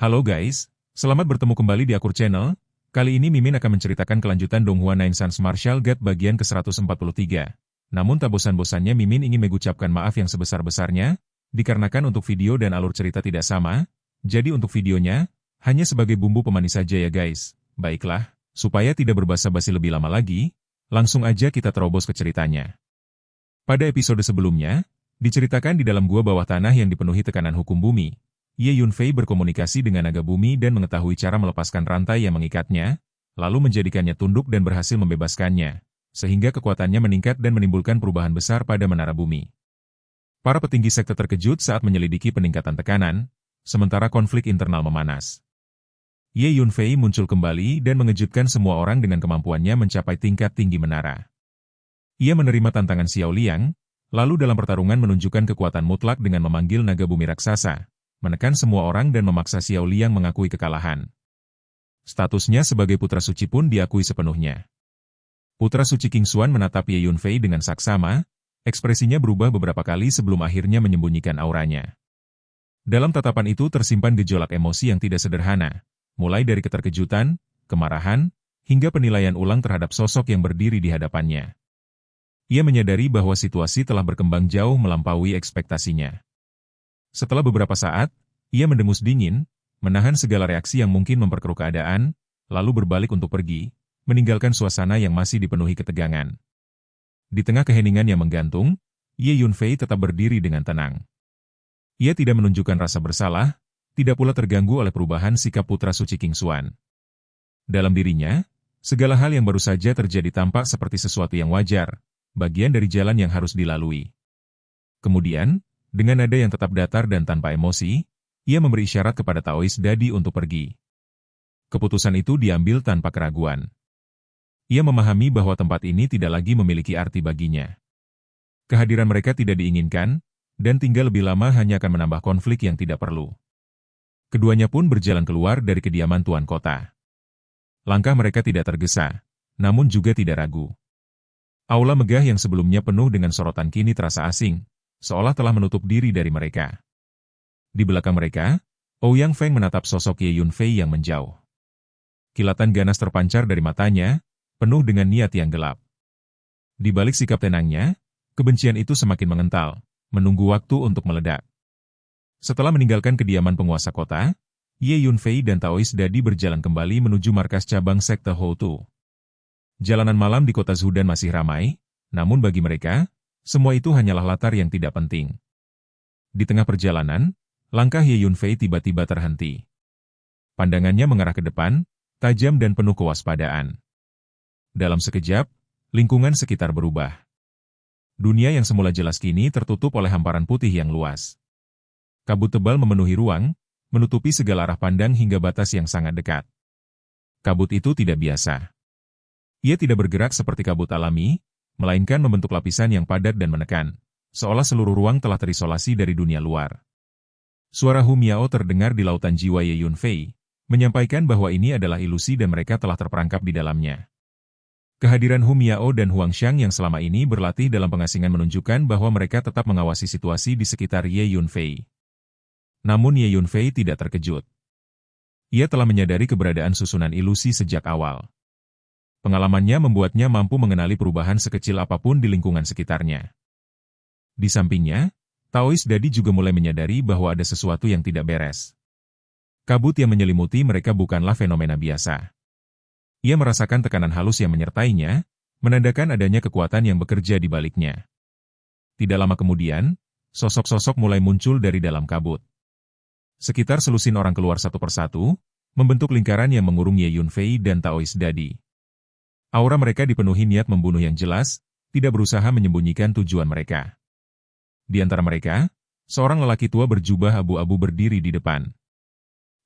Halo guys, selamat bertemu kembali di Akur Channel. Kali ini Mimin akan menceritakan kelanjutan Donghua Nine Sons Martial God bagian ke-143. Namun tak bosan-bosannya Mimin ingin mengucapkan maaf yang sebesar-besarnya, dikarenakan untuk video dan alur cerita tidak sama, jadi untuk videonya, hanya sebagai bumbu pemanis saja ya guys. Baiklah, supaya tidak berbasa-basi lebih lama lagi, langsung aja kita terobos ke ceritanya. Pada episode sebelumnya, diceritakan di dalam gua bawah tanah yang dipenuhi tekanan hukum bumi, Ye Yunfei berkomunikasi dengan naga bumi dan mengetahui cara melepaskan rantai yang mengikatnya, lalu menjadikannya tunduk dan berhasil membebaskannya, sehingga kekuatannya meningkat dan menimbulkan perubahan besar pada menara bumi. Para petinggi sekte terkejut saat menyelidiki peningkatan tekanan, sementara konflik internal memanas. Ye Yunfei muncul kembali dan mengejutkan semua orang dengan kemampuannya mencapai tingkat tinggi menara. Ia menerima tantangan Xiao Liang, lalu dalam pertarungan menunjukkan kekuatan mutlak dengan memanggil naga bumi raksasa, menekan semua orang dan memaksa Xiao Liang mengakui kekalahan. Statusnya sebagai putra suci pun diakui sepenuhnya. Putra suci King Xuan menatap Ye Yunfei dengan saksama, ekspresinya berubah beberapa kali sebelum akhirnya menyembunyikan auranya. Dalam tatapan itu tersimpan gejolak emosi yang tidak sederhana, mulai dari keterkejutan, kemarahan, hingga penilaian ulang terhadap sosok yang berdiri di hadapannya. Ia menyadari bahwa situasi telah berkembang jauh melampaui ekspektasinya. Setelah beberapa saat, ia mendengus dingin, menahan segala reaksi yang mungkin memperkeruh keadaan, lalu berbalik untuk pergi, meninggalkan suasana yang masih dipenuhi ketegangan. Di tengah keheningan yang menggantung, Ye Yunfei tetap berdiri dengan tenang. Ia tidak menunjukkan rasa bersalah, tidak pula terganggu oleh perubahan sikap putra suci King Xuan. Dalam dirinya, segala hal yang baru saja terjadi tampak seperti sesuatu yang wajar, bagian dari jalan yang harus dilalui. Kemudian, dengan nada yang tetap datar dan tanpa emosi, ia memberi isyarat kepada Taois Dadi untuk pergi. Keputusan itu diambil tanpa keraguan. Ia memahami bahwa tempat ini tidak lagi memiliki arti baginya. Kehadiran mereka tidak diinginkan, dan tinggal lebih lama hanya akan menambah konflik yang tidak perlu. Keduanya pun berjalan keluar dari kediaman tuan kota. Langkah mereka tidak tergesa, namun juga tidak ragu. Aula megah yang sebelumnya penuh dengan sorotan kini terasa asing, seolah telah menutup diri dari mereka. Di belakang mereka, Ouyang Feng menatap sosok Ye Yunfei yang menjauh. Kilatan ganas terpancar dari matanya, penuh dengan niat yang gelap. Di balik sikap tenangnya, kebencian itu semakin mengental, menunggu waktu untuk meledak. Setelah meninggalkan kediaman penguasa kota, Ye Yunfei dan Taois Dadi berjalan kembali menuju markas cabang sekte Houtu. Jalanan malam di kota Zudan masih ramai, namun bagi mereka, semua itu hanyalah latar yang tidak penting. Di tengah perjalanan, langkah Ye Yunfei tiba-tiba terhenti. Pandangannya mengarah ke depan, tajam dan penuh kewaspadaan. Dalam sekejap, lingkungan sekitar berubah. Dunia yang semula jelas kini tertutup oleh hamparan putih yang luas. Kabut tebal memenuhi ruang, menutupi segala arah pandang hingga batas yang sangat dekat. Kabut itu tidak biasa. Ia tidak bergerak seperti kabut alami, melainkan membentuk lapisan yang padat dan menekan, seolah seluruh ruang telah terisolasi dari dunia luar. Suara Hu Miao terdengar di lautan jiwa Ye Yunfei, menyampaikan bahwa ini adalah ilusi dan mereka telah terperangkap di dalamnya. Kehadiran Hu Miao dan Huang Xiang yang selama ini berlatih dalam pengasingan menunjukkan bahwa mereka tetap mengawasi situasi di sekitar Ye Yunfei. Namun Ye Yunfei tidak terkejut. Ia telah menyadari keberadaan susunan ilusi sejak awal. Pengalamannya membuatnya mampu mengenali perubahan sekecil apapun di lingkungan sekitarnya. Di sampingnya, Taois Dadi juga mulai menyadari bahwa ada sesuatu yang tidak beres. Kabut yang menyelimuti mereka bukanlah fenomena biasa. Ia merasakan tekanan halus yang menyertainya, menandakan adanya kekuatan yang bekerja di baliknya. Tidak lama kemudian, sosok-sosok mulai muncul dari dalam kabut. Sekitar selusin orang keluar satu persatu, membentuk lingkaran yang mengurung Ye Yunfei dan Taois Dadi. Aura mereka dipenuhi niat membunuh yang jelas, tidak berusaha menyembunyikan tujuan mereka. Di antara mereka, seorang lelaki tua berjubah abu-abu berdiri di depan.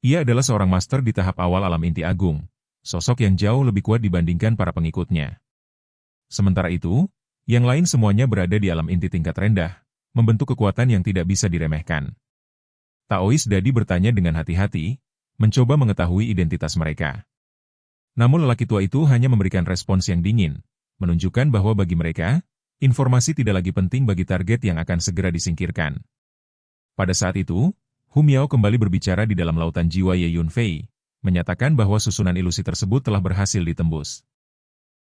Ia adalah seorang master di tahap awal alam inti agung, sosok yang jauh lebih kuat dibandingkan para pengikutnya. Sementara itu, yang lain semuanya berada di alam inti tingkat rendah, membentuk kekuatan yang tidak bisa diremehkan. Taois Dadi bertanya dengan hati-hati, mencoba mengetahui identitas mereka. Namun lelaki tua itu hanya memberikan respons yang dingin, menunjukkan bahwa bagi mereka, informasi tidak lagi penting bagi target yang akan segera disingkirkan. Pada saat itu, Hu Miao kembali berbicara di dalam lautan jiwa Ye Yunfei, menyatakan bahwa susunan ilusi tersebut telah berhasil ditembus.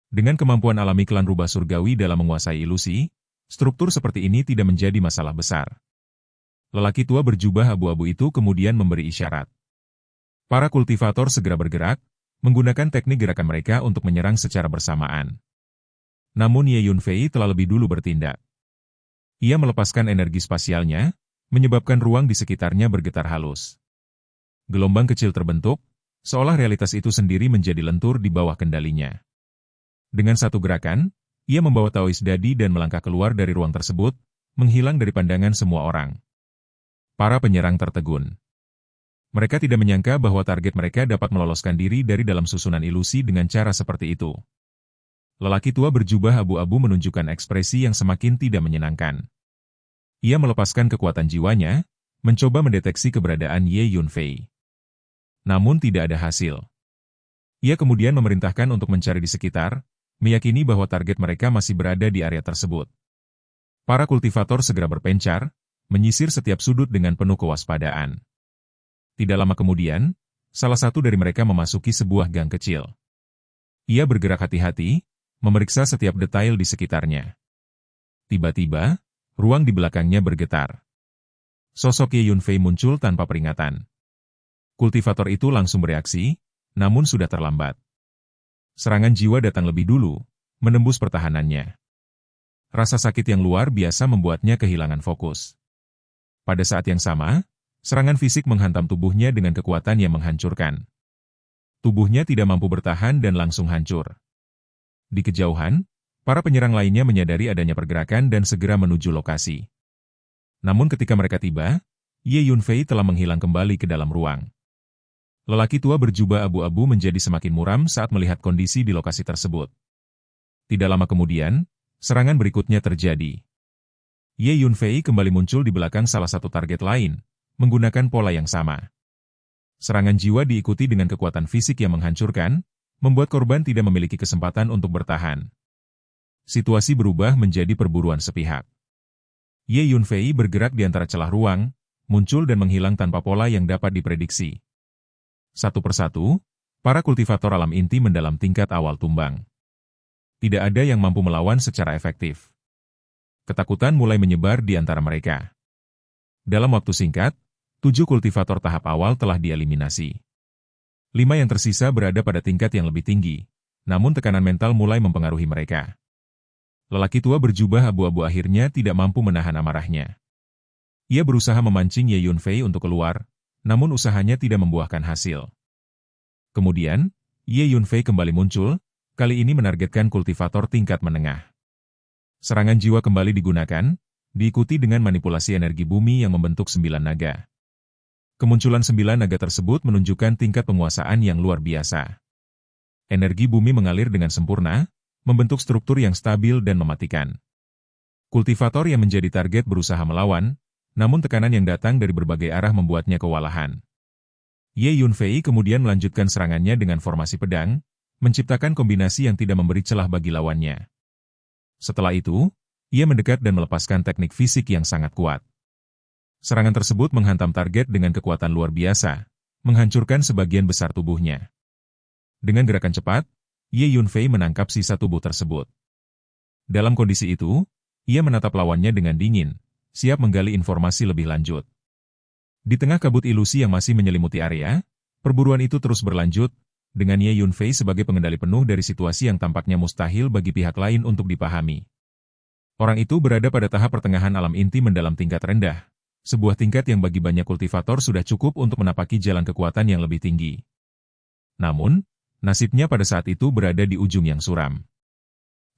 Dengan kemampuan alami klan rubah surgawi dalam menguasai ilusi, struktur seperti ini tidak menjadi masalah besar. Lelaki tua berjubah abu-abu itu kemudian memberi isyarat. Para kultivator segera bergerak, menggunakan teknik gerakan mereka untuk menyerang secara bersamaan. Namun Ye Yunfei telah lebih dulu bertindak. Ia melepaskan energi spasialnya, menyebabkan ruang di sekitarnya bergetar halus. Gelombang kecil terbentuk, seolah realitas itu sendiri menjadi lentur di bawah kendalinya. Dengan satu gerakan, ia membawa Taois Dadi dan melangkah keluar dari ruang tersebut, menghilang dari pandangan semua orang. Para penyerang tertegun. Mereka tidak menyangka bahwa target mereka dapat meloloskan diri dari dalam susunan ilusi dengan cara seperti itu. Lelaki tua berjubah abu-abu menunjukkan ekspresi yang semakin tidak menyenangkan. Ia melepaskan kekuatan jiwanya, mencoba mendeteksi keberadaan Ye Yunfei. Namun tidak ada hasil. Ia kemudian memerintahkan untuk mencari di sekitar, meyakini bahwa target mereka masih berada di area tersebut. Para kultivator segera berpencar, menyisir setiap sudut dengan penuh kewaspadaan. Tidak lama kemudian, salah satu dari mereka memasuki sebuah gang kecil. Ia bergerak hati-hati, memeriksa setiap detail di sekitarnya. Tiba-tiba, ruang di belakangnya bergetar. Sosok Ye Yunfei muncul tanpa peringatan. Kultivator itu langsung bereaksi, namun sudah terlambat. Serangan jiwa datang lebih dulu, menembus pertahanannya. Rasa sakit yang luar biasa membuatnya kehilangan fokus. Pada saat yang sama, serangan fisik menghantam tubuhnya dengan kekuatan yang menghancurkan. Tubuhnya tidak mampu bertahan dan langsung hancur. Di kejauhan, para penyerang lainnya menyadari adanya pergerakan dan segera menuju lokasi. Namun ketika mereka tiba, Ye Yunfei telah menghilang kembali ke dalam ruang. Lelaki tua berjubah abu-abu menjadi semakin muram saat melihat kondisi di lokasi tersebut. Tidak lama kemudian, serangan berikutnya terjadi. Ye Yunfei kembali muncul di belakang salah satu target lain, menggunakan pola yang sama. Serangan jiwa diikuti dengan kekuatan fisik yang menghancurkan, membuat korban tidak memiliki kesempatan untuk bertahan. Situasi berubah menjadi perburuan sepihak. Ye Yunfei bergerak di antara celah ruang, muncul dan menghilang tanpa pola yang dapat diprediksi. Satu persatu, para kultivator alam inti mendalam tingkat awal tumbang. Tidak ada yang mampu melawan secara efektif. Ketakutan mulai menyebar di antara mereka. Dalam waktu singkat, 7 kultivator tahap awal telah dieliminasi. 5 yang tersisa berada pada tingkat yang lebih tinggi, namun tekanan mental mulai mempengaruhi mereka. Lelaki tua berjubah abu-abu akhirnya tidak mampu menahan amarahnya. Ia berusaha memancing Ye Yunfei untuk keluar, namun usahanya tidak membuahkan hasil. Kemudian, Ye Yunfei kembali muncul, kali ini menargetkan kultivator tingkat menengah. Serangan jiwa kembali digunakan, diikuti dengan manipulasi energi bumi yang membentuk 9 naga. Kemunculan 9 naga tersebut menunjukkan tingkat penguasaan yang luar biasa. Energi bumi mengalir dengan sempurna, membentuk struktur yang stabil dan mematikan. Kultivator yang menjadi target berusaha melawan, namun tekanan yang datang dari berbagai arah membuatnya kewalahan. Ye Yunfei kemudian melanjutkan serangannya dengan formasi pedang, menciptakan kombinasi yang tidak memberi celah bagi lawannya. Setelah itu, ia mendekat dan melepaskan teknik fisik yang sangat kuat. Serangan tersebut menghantam target dengan kekuatan luar biasa, menghancurkan sebagian besar tubuhnya. Dengan gerakan cepat, Ye Yunfei menangkap sisa tubuh tersebut. Dalam kondisi itu, ia menatap lawannya dengan dingin, siap menggali informasi lebih lanjut. Di tengah kabut ilusi yang masih menyelimuti area, perburuan itu terus berlanjut, dengan Ye Yunfei sebagai pengendali penuh dari situasi yang tampaknya mustahil bagi pihak lain untuk dipahami. Orang itu berada pada tahap pertengahan alam inti mendalam tingkat rendah, sebuah tingkat yang bagi banyak kultivator sudah cukup untuk menapaki jalan kekuatan yang lebih tinggi. Namun, nasibnya pada saat itu berada di ujung yang suram.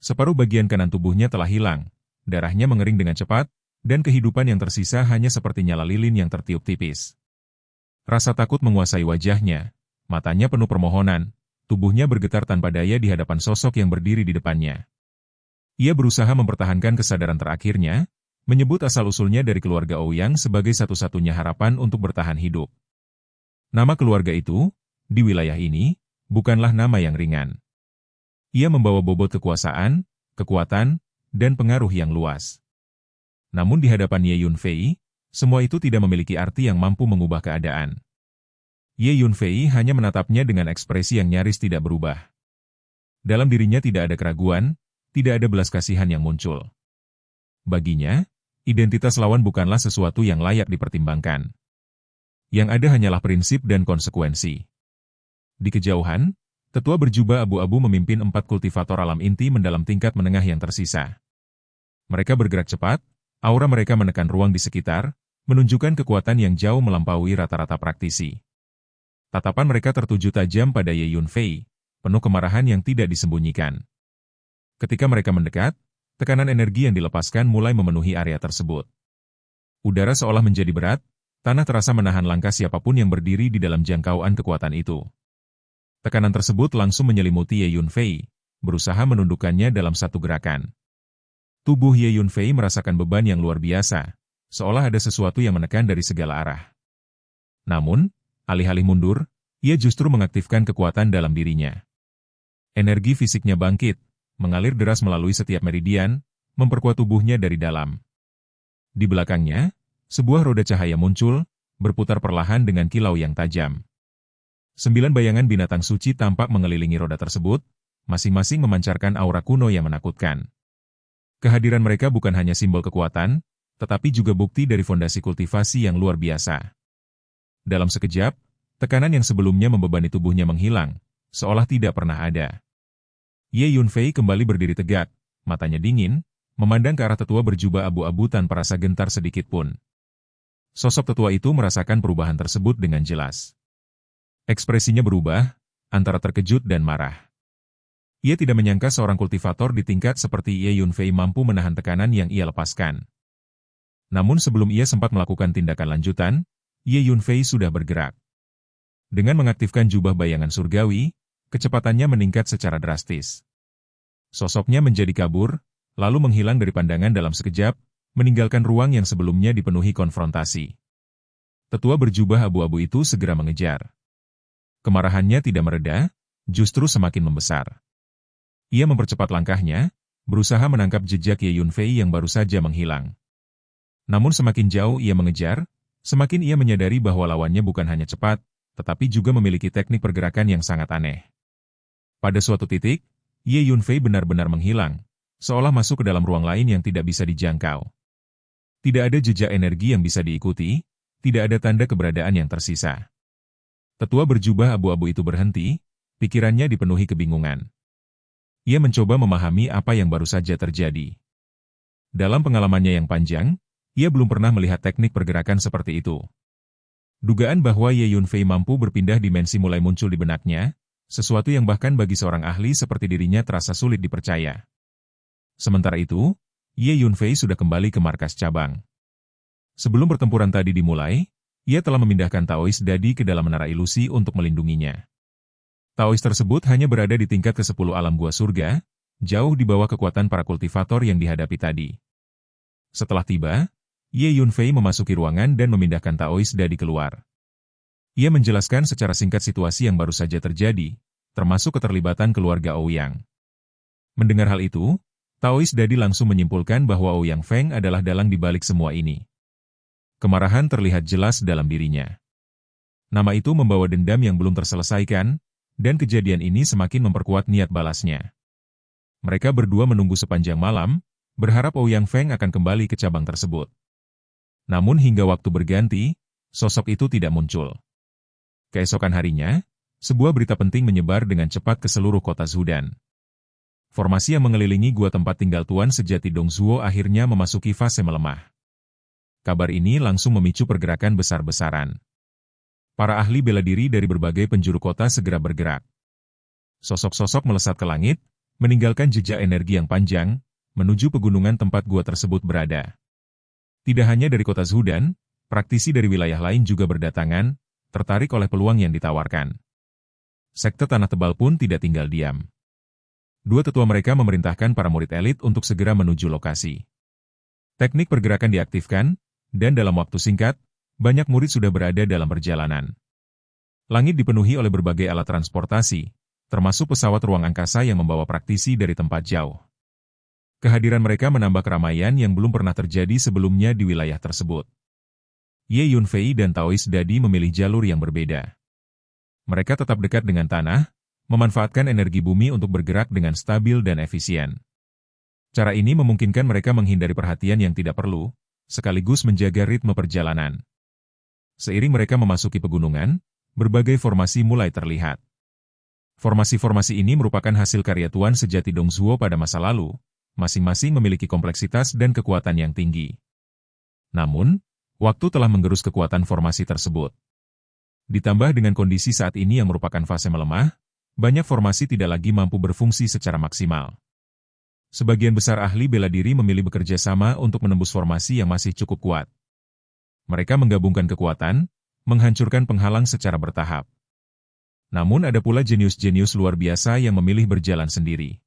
Separuh bagian kanan tubuhnya telah hilang, darahnya mengering dengan cepat, dan kehidupan yang tersisa hanya seperti nyala lilin yang tertiup tipis. Rasa takut menguasai wajahnya. Matanya penuh permohonan, tubuhnya bergetar tanpa daya di hadapan sosok yang berdiri di depannya. Ia berusaha mempertahankan kesadaran terakhirnya, menyebut asal-usulnya dari keluarga Ouyang sebagai satu-satunya harapan untuk bertahan hidup. Nama keluarga itu, di wilayah ini, bukanlah nama yang ringan. Ia membawa bobot kekuasaan, kekuatan, dan pengaruh yang luas. Namun di hadapan Ye Yunfei, Semua itu tidak memiliki arti yang mampu mengubah keadaan. Ye Yunfei hanya menatapnya dengan ekspresi yang nyaris tidak berubah. Dalam dirinya tidak ada keraguan, tidak ada belas kasihan yang muncul. Baginya, identitas lawan bukanlah sesuatu yang layak dipertimbangkan. Yang ada hanyalah prinsip dan konsekuensi. Di kejauhan, tetua berjubah abu-abu memimpin 4 kultivator alam inti mendalam tingkat menengah yang tersisa. Mereka bergerak cepat, aura mereka menekan ruang di sekitar, menunjukkan kekuatan yang jauh melampaui rata-rata praktisi. Tatapan mereka tertuju tajam pada Ye Yunfei, penuh kemarahan yang tidak disembunyikan. Ketika mereka mendekat, tekanan energi yang dilepaskan mulai memenuhi area tersebut. Udara seolah menjadi berat, tanah terasa menahan langkah siapapun yang berdiri di dalam jangkauan kekuatan itu. Tekanan tersebut langsung menyelimuti Ye Yunfei, berusaha menundukkannya dalam satu gerakan. Tubuh Ye Yunfei merasakan beban yang luar biasa, seolah ada sesuatu yang menekan dari segala arah. Namun, alih-alih mundur, ia justru mengaktifkan kekuatan dalam dirinya. Energi fisiknya bangkit, mengalir deras melalui setiap meridian, memperkuat tubuhnya dari dalam. Di belakangnya, sebuah roda cahaya muncul, berputar perlahan dengan kilau yang tajam. 9 bayangan binatang suci tampak mengelilingi roda tersebut, masing-masing memancarkan aura kuno yang menakutkan. Kehadiran mereka bukan hanya simbol kekuatan, tetapi juga bukti dari fondasi kultivasi yang luar biasa. Dalam sekejap, tekanan yang sebelumnya membebani tubuhnya menghilang, seolah tidak pernah ada. Ye Yunfei kembali berdiri tegak, matanya dingin, memandang ke arah tetua berjubah abu-abu tanpa rasa gentar sedikit pun. Sosok tetua itu merasakan perubahan tersebut dengan jelas. Ekspresinya berubah, antara terkejut dan marah. Ia tidak menyangka seorang kultivator di tingkat seperti Ye Yunfei mampu menahan tekanan yang ia lepaskan. Namun sebelum ia sempat melakukan tindakan lanjutan, Ye Yunfei sudah bergerak. Dengan mengaktifkan jubah bayangan surgawi, kecepatannya meningkat secara drastis. Sosoknya menjadi kabur, lalu menghilang dari pandangan dalam sekejap, meninggalkan ruang yang sebelumnya dipenuhi konfrontasi. Tetua berjubah abu-abu itu segera mengejar. Kemarahannya tidak mereda, justru semakin membesar. Ia mempercepat langkahnya, berusaha menangkap jejak Ye Yunfei yang baru saja menghilang. Namun semakin jauh ia mengejar, semakin ia menyadari bahwa lawannya bukan hanya cepat, tetapi juga memiliki teknik pergerakan yang sangat aneh. Pada suatu titik, Ye Yunfei benar-benar menghilang, seolah masuk ke dalam ruang lain yang tidak bisa dijangkau. Tidak ada jejak energi yang bisa diikuti, tidak ada tanda keberadaan yang tersisa. Tetua berjubah abu-abu itu berhenti, pikirannya dipenuhi kebingungan. Ia mencoba memahami apa yang baru saja terjadi. Dalam pengalamannya yang panjang, ia belum pernah melihat teknik pergerakan seperti itu. Dugaan bahwa Ye Yunfei mampu berpindah dimensi mulai muncul di benaknya, sesuatu yang bahkan bagi seorang ahli seperti dirinya terasa sulit dipercaya. Sementara itu, Ye Yunfei sudah kembali ke markas cabang. Sebelum pertempuran tadi dimulai, ia telah memindahkan Taois Dadi ke dalam menara ilusi untuk melindunginya. Taois tersebut hanya berada di tingkat ke-10 alam gua surga, jauh di bawah kekuatan para kultivator yang dihadapi tadi. Setelah tiba, Ye Yunfei memasuki ruangan dan memindahkan Taois Dadi keluar. Ia menjelaskan secara singkat situasi yang baru saja terjadi, termasuk keterlibatan keluarga Ouyang. Mendengar hal itu, Taois Dadi langsung menyimpulkan bahwa Ouyang Feng adalah dalang di balik semua ini. Kemarahan terlihat jelas dalam dirinya. Nama itu membawa dendam yang belum terselesaikan, dan kejadian ini semakin memperkuat niat balasnya. Mereka berdua menunggu sepanjang malam, berharap Ouyang Feng akan kembali ke cabang tersebut. Namun hingga waktu berganti, sosok itu tidak muncul. Keesokan harinya, sebuah berita penting menyebar dengan cepat ke seluruh kota Zhudan. Formasi yang mengelilingi gua tempat tinggal Tuan sejati Dong Zhuo akhirnya memasuki fase melemah. Kabar ini langsung memicu pergerakan besar-besaran. Para ahli bela diri dari berbagai penjuru kota segera bergerak. Sosok-sosok melesat ke langit, meninggalkan jejak energi yang panjang, menuju pegunungan tempat gua tersebut berada. Tidak hanya dari kota Zhudan, praktisi dari wilayah lain juga berdatangan, tertarik oleh peluang yang ditawarkan. Sekte Tanah Tebal pun tidak tinggal diam. Dua tetua mereka memerintahkan para murid elit untuk segera menuju lokasi. Teknik pergerakan diaktifkan, dan dalam waktu singkat, banyak murid sudah berada dalam perjalanan. Langit dipenuhi oleh berbagai alat transportasi, termasuk pesawat ruang angkasa yang membawa praktisi dari tempat jauh. Kehadiran mereka menambah keramaian yang belum pernah terjadi sebelumnya di wilayah tersebut. Ye Yunfei dan Taoist Dadi memilih jalur yang berbeda. Mereka tetap dekat dengan tanah, memanfaatkan energi bumi untuk bergerak dengan stabil dan efisien. Cara ini memungkinkan mereka menghindari perhatian yang tidak perlu, sekaligus menjaga ritme perjalanan. Seiring mereka memasuki pegunungan, berbagai formasi mulai terlihat. Formasi-formasi ini merupakan hasil karya tuan sejati Dongzhuo pada masa lalu, masing-masing memiliki kompleksitas dan kekuatan yang tinggi. Namun, waktu telah menggerus kekuatan formasi tersebut. Ditambah dengan kondisi saat ini yang merupakan fase melemah, banyak formasi tidak lagi mampu berfungsi secara maksimal. Sebagian besar ahli bela diri memilih bekerja sama untuk menembus formasi yang masih cukup kuat. Mereka menggabungkan kekuatan, menghancurkan penghalang secara bertahap. Namun ada pula jenius-jenius luar biasa yang memilih berjalan sendiri.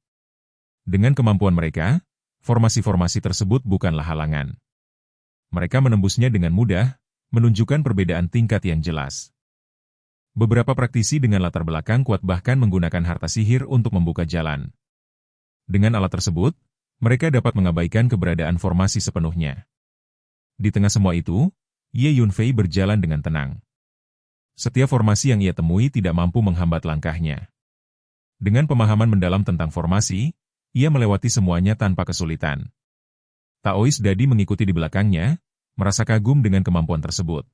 Dengan kemampuan mereka, formasi-formasi tersebut bukanlah halangan. Mereka menembusnya dengan mudah, menunjukkan perbedaan tingkat yang jelas. Beberapa praktisi dengan latar belakang kuat bahkan menggunakan harta sihir untuk membuka jalan. Dengan alat tersebut, mereka dapat mengabaikan keberadaan formasi sepenuhnya. Di tengah semua itu, Ye Yunfei berjalan dengan tenang. Setiap formasi yang ia temui tidak mampu menghambat langkahnya. Dengan pemahaman mendalam tentang formasi, ia melewati semuanya tanpa kesulitan. Taoist Dadi mengikuti di belakangnya, merasa kagum dengan kemampuan tersebut.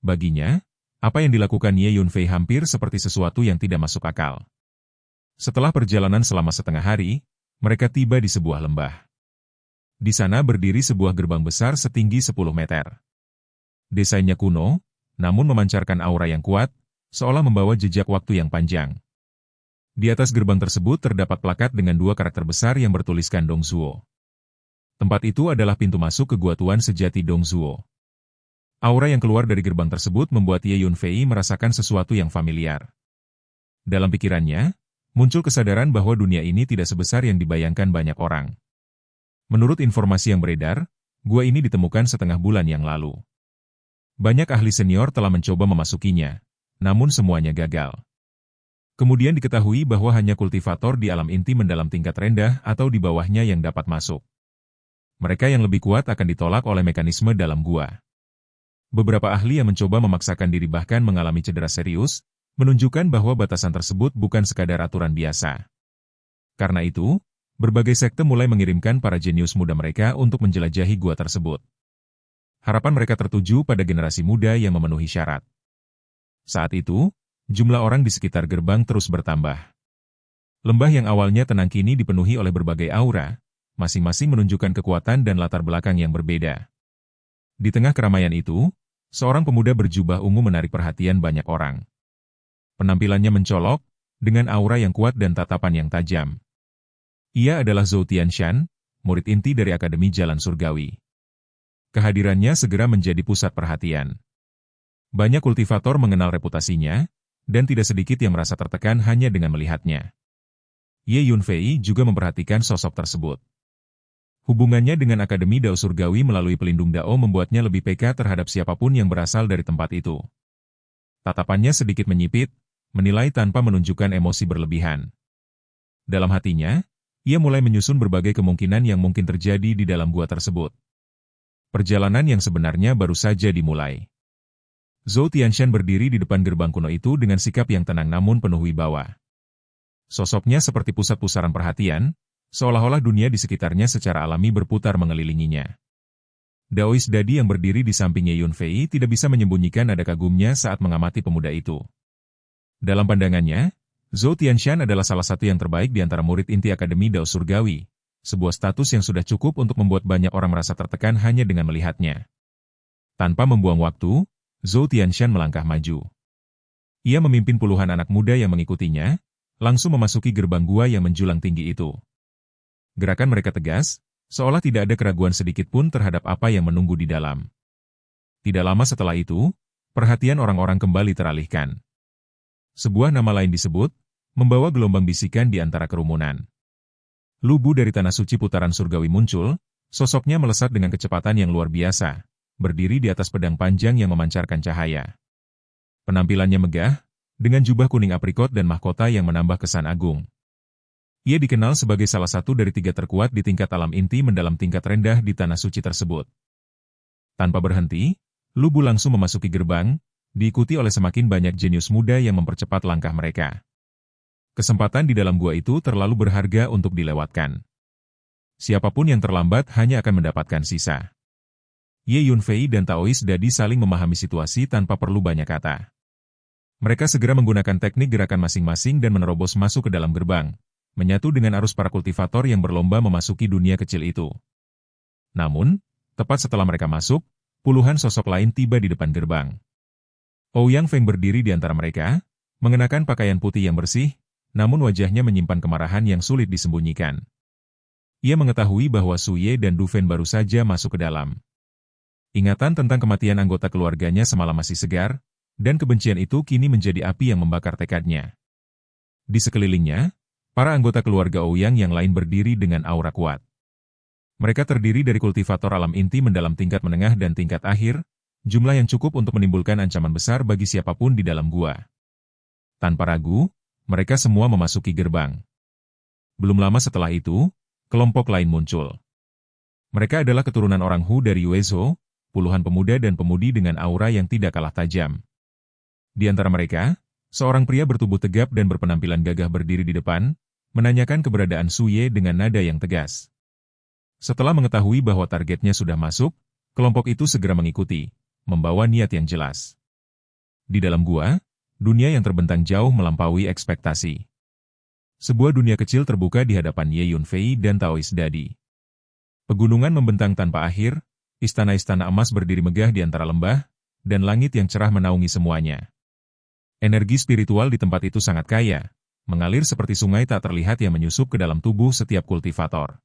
Baginya, apa yang dilakukan Ye Yunfei hampir seperti sesuatu yang tidak masuk akal. Setelah perjalanan selama setengah hari, mereka tiba di sebuah lembah. Di sana berdiri sebuah gerbang besar setinggi 10 meter. Desainnya kuno, namun memancarkan aura yang kuat, seolah membawa jejak waktu yang panjang. Di atas gerbang tersebut terdapat plakat dengan 2 karakter besar yang bertuliskan Dongzhuo. Tempat itu adalah pintu masuk ke Gua Tuan sejati Dongzhuo. Aura yang keluar dari gerbang tersebut membuat Ye Yunfei merasakan sesuatu yang familiar. Dalam pikirannya, muncul kesadaran bahwa dunia ini tidak sebesar yang dibayangkan banyak orang. Menurut informasi yang beredar, gua ini ditemukan setengah bulan yang lalu. Banyak ahli senior telah mencoba memasukinya, namun semuanya gagal. Kemudian diketahui bahwa hanya kultivator di alam inti mendalam tingkat rendah atau di bawahnya yang dapat masuk. Mereka yang lebih kuat akan ditolak oleh mekanisme dalam gua. Beberapa ahli yang mencoba memaksakan diri bahkan mengalami cedera serius, menunjukkan bahwa batasan tersebut bukan sekadar aturan biasa. Karena itu, berbagai sekte mulai mengirimkan para jenius muda mereka untuk menjelajahi gua tersebut. Harapan mereka tertuju pada generasi muda yang memenuhi syarat. Saat itu, jumlah orang di sekitar gerbang terus bertambah. Lembah yang awalnya tenang kini dipenuhi oleh berbagai aura, masing-masing menunjukkan kekuatan dan latar belakang yang berbeda. Di tengah keramaian itu, seorang pemuda berjubah ungu menarik perhatian banyak orang. Penampilannya mencolok, dengan aura yang kuat dan tatapan yang tajam. Ia adalah Zhou Tianshan, murid inti dari Akademi Jalan Surgawi. Kehadirannya segera menjadi pusat perhatian. Banyak kultivator mengenal reputasinya, dan tidak sedikit yang merasa tertekan hanya dengan melihatnya. Ye Yunfei juga memperhatikan sosok tersebut. Hubungannya dengan Akademi Dao Surgawi melalui pelindung Dao membuatnya lebih peka terhadap siapapun yang berasal dari tempat itu. Tatapannya sedikit menyipit, menilai tanpa menunjukkan emosi berlebihan. Dalam hatinya, ia mulai menyusun berbagai kemungkinan yang mungkin terjadi di dalam gua tersebut. Perjalanan yang sebenarnya baru saja dimulai. Zhou Tianshan berdiri di depan gerbang kuno itu dengan sikap yang tenang namun penuh wibawa. Sosoknya seperti pusat pusaran perhatian, seolah-olah dunia di sekitarnya secara alami berputar mengelilinginya. Daoist Dadi yang berdiri di samping Ye Yunfei tidak bisa menyembunyikan nada kagumnya saat mengamati pemuda itu. Dalam pandangannya, Zhou Tianshan adalah salah satu yang terbaik di antara murid inti Akademi Dao Surgawi, sebuah status yang sudah cukup untuk membuat banyak orang merasa tertekan hanya dengan melihatnya. Tanpa membuang waktu, Zhou Tianshan melangkah maju. Ia memimpin puluhan anak muda yang mengikutinya, langsung memasuki gerbang gua yang menjulang tinggi itu. Gerakan mereka tegas, seolah tidak ada keraguan sedikit pun terhadap apa yang menunggu di dalam. Tidak lama setelah itu, perhatian orang-orang kembali teralihkan. Sebuah nama lain disebut, membawa gelombang bisikan di antara kerumunan. Lubu dari Tanah Suci Putaran Surgawi muncul, sosoknya melesat dengan kecepatan yang luar biasa, berdiri di atas pedang panjang yang memancarkan cahaya. Penampilannya megah, dengan jubah kuning aprikot dan mahkota yang menambah kesan agung. Ia dikenal sebagai salah satu dari 3 terkuat di tingkat alam inti mendalam tingkat rendah di Tanah Suci tersebut. Tanpa berhenti, Lu Bu langsung memasuki gerbang, diikuti oleh semakin banyak jenius muda yang mempercepat langkah mereka. Kesempatan di dalam gua itu terlalu berharga untuk dilewatkan. Siapapun yang terlambat hanya akan mendapatkan sisa. Ye Yunfei dan Taois Dadi saling memahami situasi tanpa perlu banyak kata. Mereka segera menggunakan teknik gerakan masing-masing dan menerobos masuk ke dalam gerbang, menyatu dengan arus para kultivator yang berlomba memasuki dunia kecil itu. Namun, tepat setelah mereka masuk, puluhan sosok lain tiba di depan gerbang. Ouyang Feng berdiri di antara mereka, mengenakan pakaian putih yang bersih, namun wajahnya menyimpan kemarahan yang sulit disembunyikan. Ia mengetahui bahwa Su Ye dan Du Fen baru saja masuk ke dalam. Ingatan tentang kematian anggota keluarganya semalam masih segar, dan kebencian itu kini menjadi api yang membakar tekadnya. Di sekelilingnya, para anggota keluarga Ouyang yang lain berdiri dengan aura kuat. Mereka terdiri dari kultivator alam inti mendalam tingkat menengah dan tingkat akhir, jumlah yang cukup untuk menimbulkan ancaman besar bagi siapapun di dalam gua. Tanpa ragu, mereka semua memasuki gerbang. Belum lama setelah itu, kelompok lain muncul. Mereka adalah keturunan orang Hu dari Yuezhou, puluhan pemuda dan pemudi dengan aura yang tidak kalah tajam. Di antara mereka, seorang pria bertubuh tegap dan berpenampilan gagah berdiri di depan, menanyakan keberadaan Su Ye dengan nada yang tegas. Setelah mengetahui bahwa targetnya sudah masuk, kelompok itu segera mengikuti, membawa niat yang jelas. Di dalam gua, dunia yang terbentang jauh melampaui ekspektasi. Sebuah dunia kecil terbuka di hadapan Ye Yunfei dan Taois Dadi. Pegunungan membentang tanpa akhir, istana-istana emas berdiri megah di antara lembah, dan langit yang cerah menaungi semuanya. Energi spiritual di tempat itu sangat kaya, mengalir seperti sungai tak terlihat yang menyusup ke dalam tubuh setiap kultivator.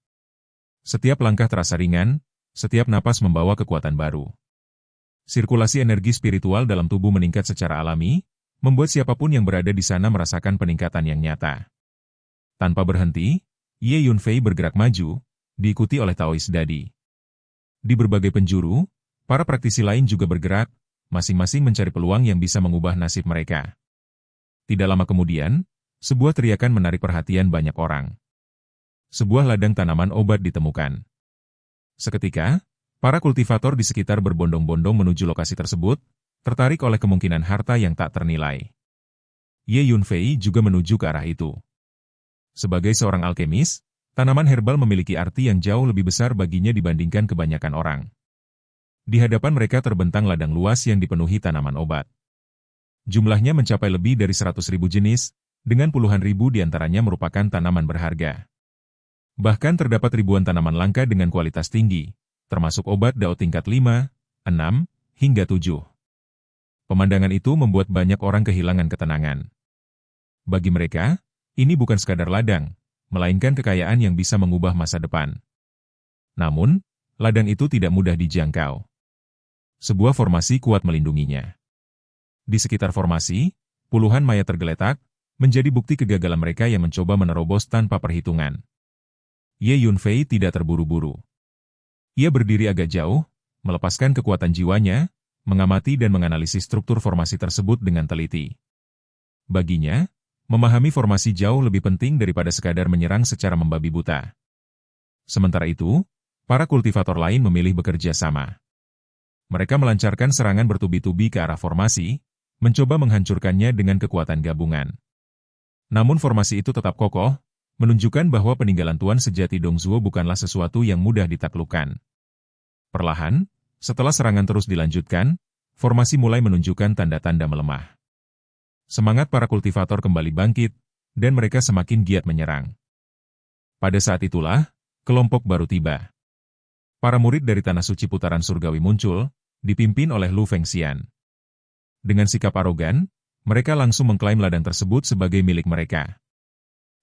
Setiap langkah terasa ringan, setiap napas membawa kekuatan baru. Sirkulasi energi spiritual dalam tubuh meningkat secara alami, membuat siapapun yang berada di sana merasakan peningkatan yang nyata. Tanpa berhenti, Ye Yunfei bergerak maju, diikuti oleh Taois Dadi. Di berbagai penjuru, para praktisi lain juga bergerak, masing-masing mencari peluang yang bisa mengubah nasib mereka. Tidak lama kemudian, sebuah teriakan menarik perhatian banyak orang. Sebuah ladang tanaman obat ditemukan. Seketika, para kultivator di sekitar berbondong-bondong menuju lokasi tersebut, tertarik oleh kemungkinan harta yang tak ternilai. Ye Yunfei juga menuju ke arah itu. Sebagai seorang alkemis, tanaman herbal memiliki arti yang jauh lebih besar baginya dibandingkan kebanyakan orang. Di hadapan mereka terbentang ladang luas yang dipenuhi tanaman obat. Jumlahnya mencapai lebih dari 100.000 jenis, dengan puluhan ribu diantaranya merupakan tanaman berharga. Bahkan terdapat ribuan tanaman langka dengan kualitas tinggi, termasuk obat dao tingkat 5, 6, hingga 7. Pemandangan itu membuat banyak orang kehilangan ketenangan. Bagi mereka, ini bukan sekadar ladang, melainkan kekayaan yang bisa mengubah masa depan. Namun, ladang itu tidak mudah dijangkau. Sebuah formasi kuat melindunginya. Di sekitar formasi, puluhan mayat tergeletak, menjadi bukti kegagalan mereka yang mencoba menerobos tanpa perhitungan. Ye Yunfei tidak terburu-buru. Ia berdiri agak jauh, melepaskan kekuatan jiwanya, mengamati dan menganalisis struktur formasi tersebut dengan teliti. Baginya, memahami formasi jauh lebih penting daripada sekadar menyerang secara membabi buta. Sementara itu, para kultivator lain memilih bekerja sama. Mereka melancarkan serangan bertubi-tubi ke arah formasi, mencoba menghancurkannya dengan kekuatan gabungan. Namun formasi itu tetap kokoh, menunjukkan bahwa peninggalan tuan sejati Dongzuo bukanlah sesuatu yang mudah ditaklukkan. Perlahan, setelah serangan terus dilanjutkan, formasi mulai menunjukkan tanda-tanda melemah. Semangat para kultivator kembali bangkit, dan mereka semakin giat menyerang. Pada saat itulah, kelompok baru tiba. Para murid dari Tanah Suci Putaran Surgawi muncul, dipimpin oleh Lu Fengxian. Dengan sikap arogan, mereka langsung mengklaim ladang tersebut sebagai milik mereka.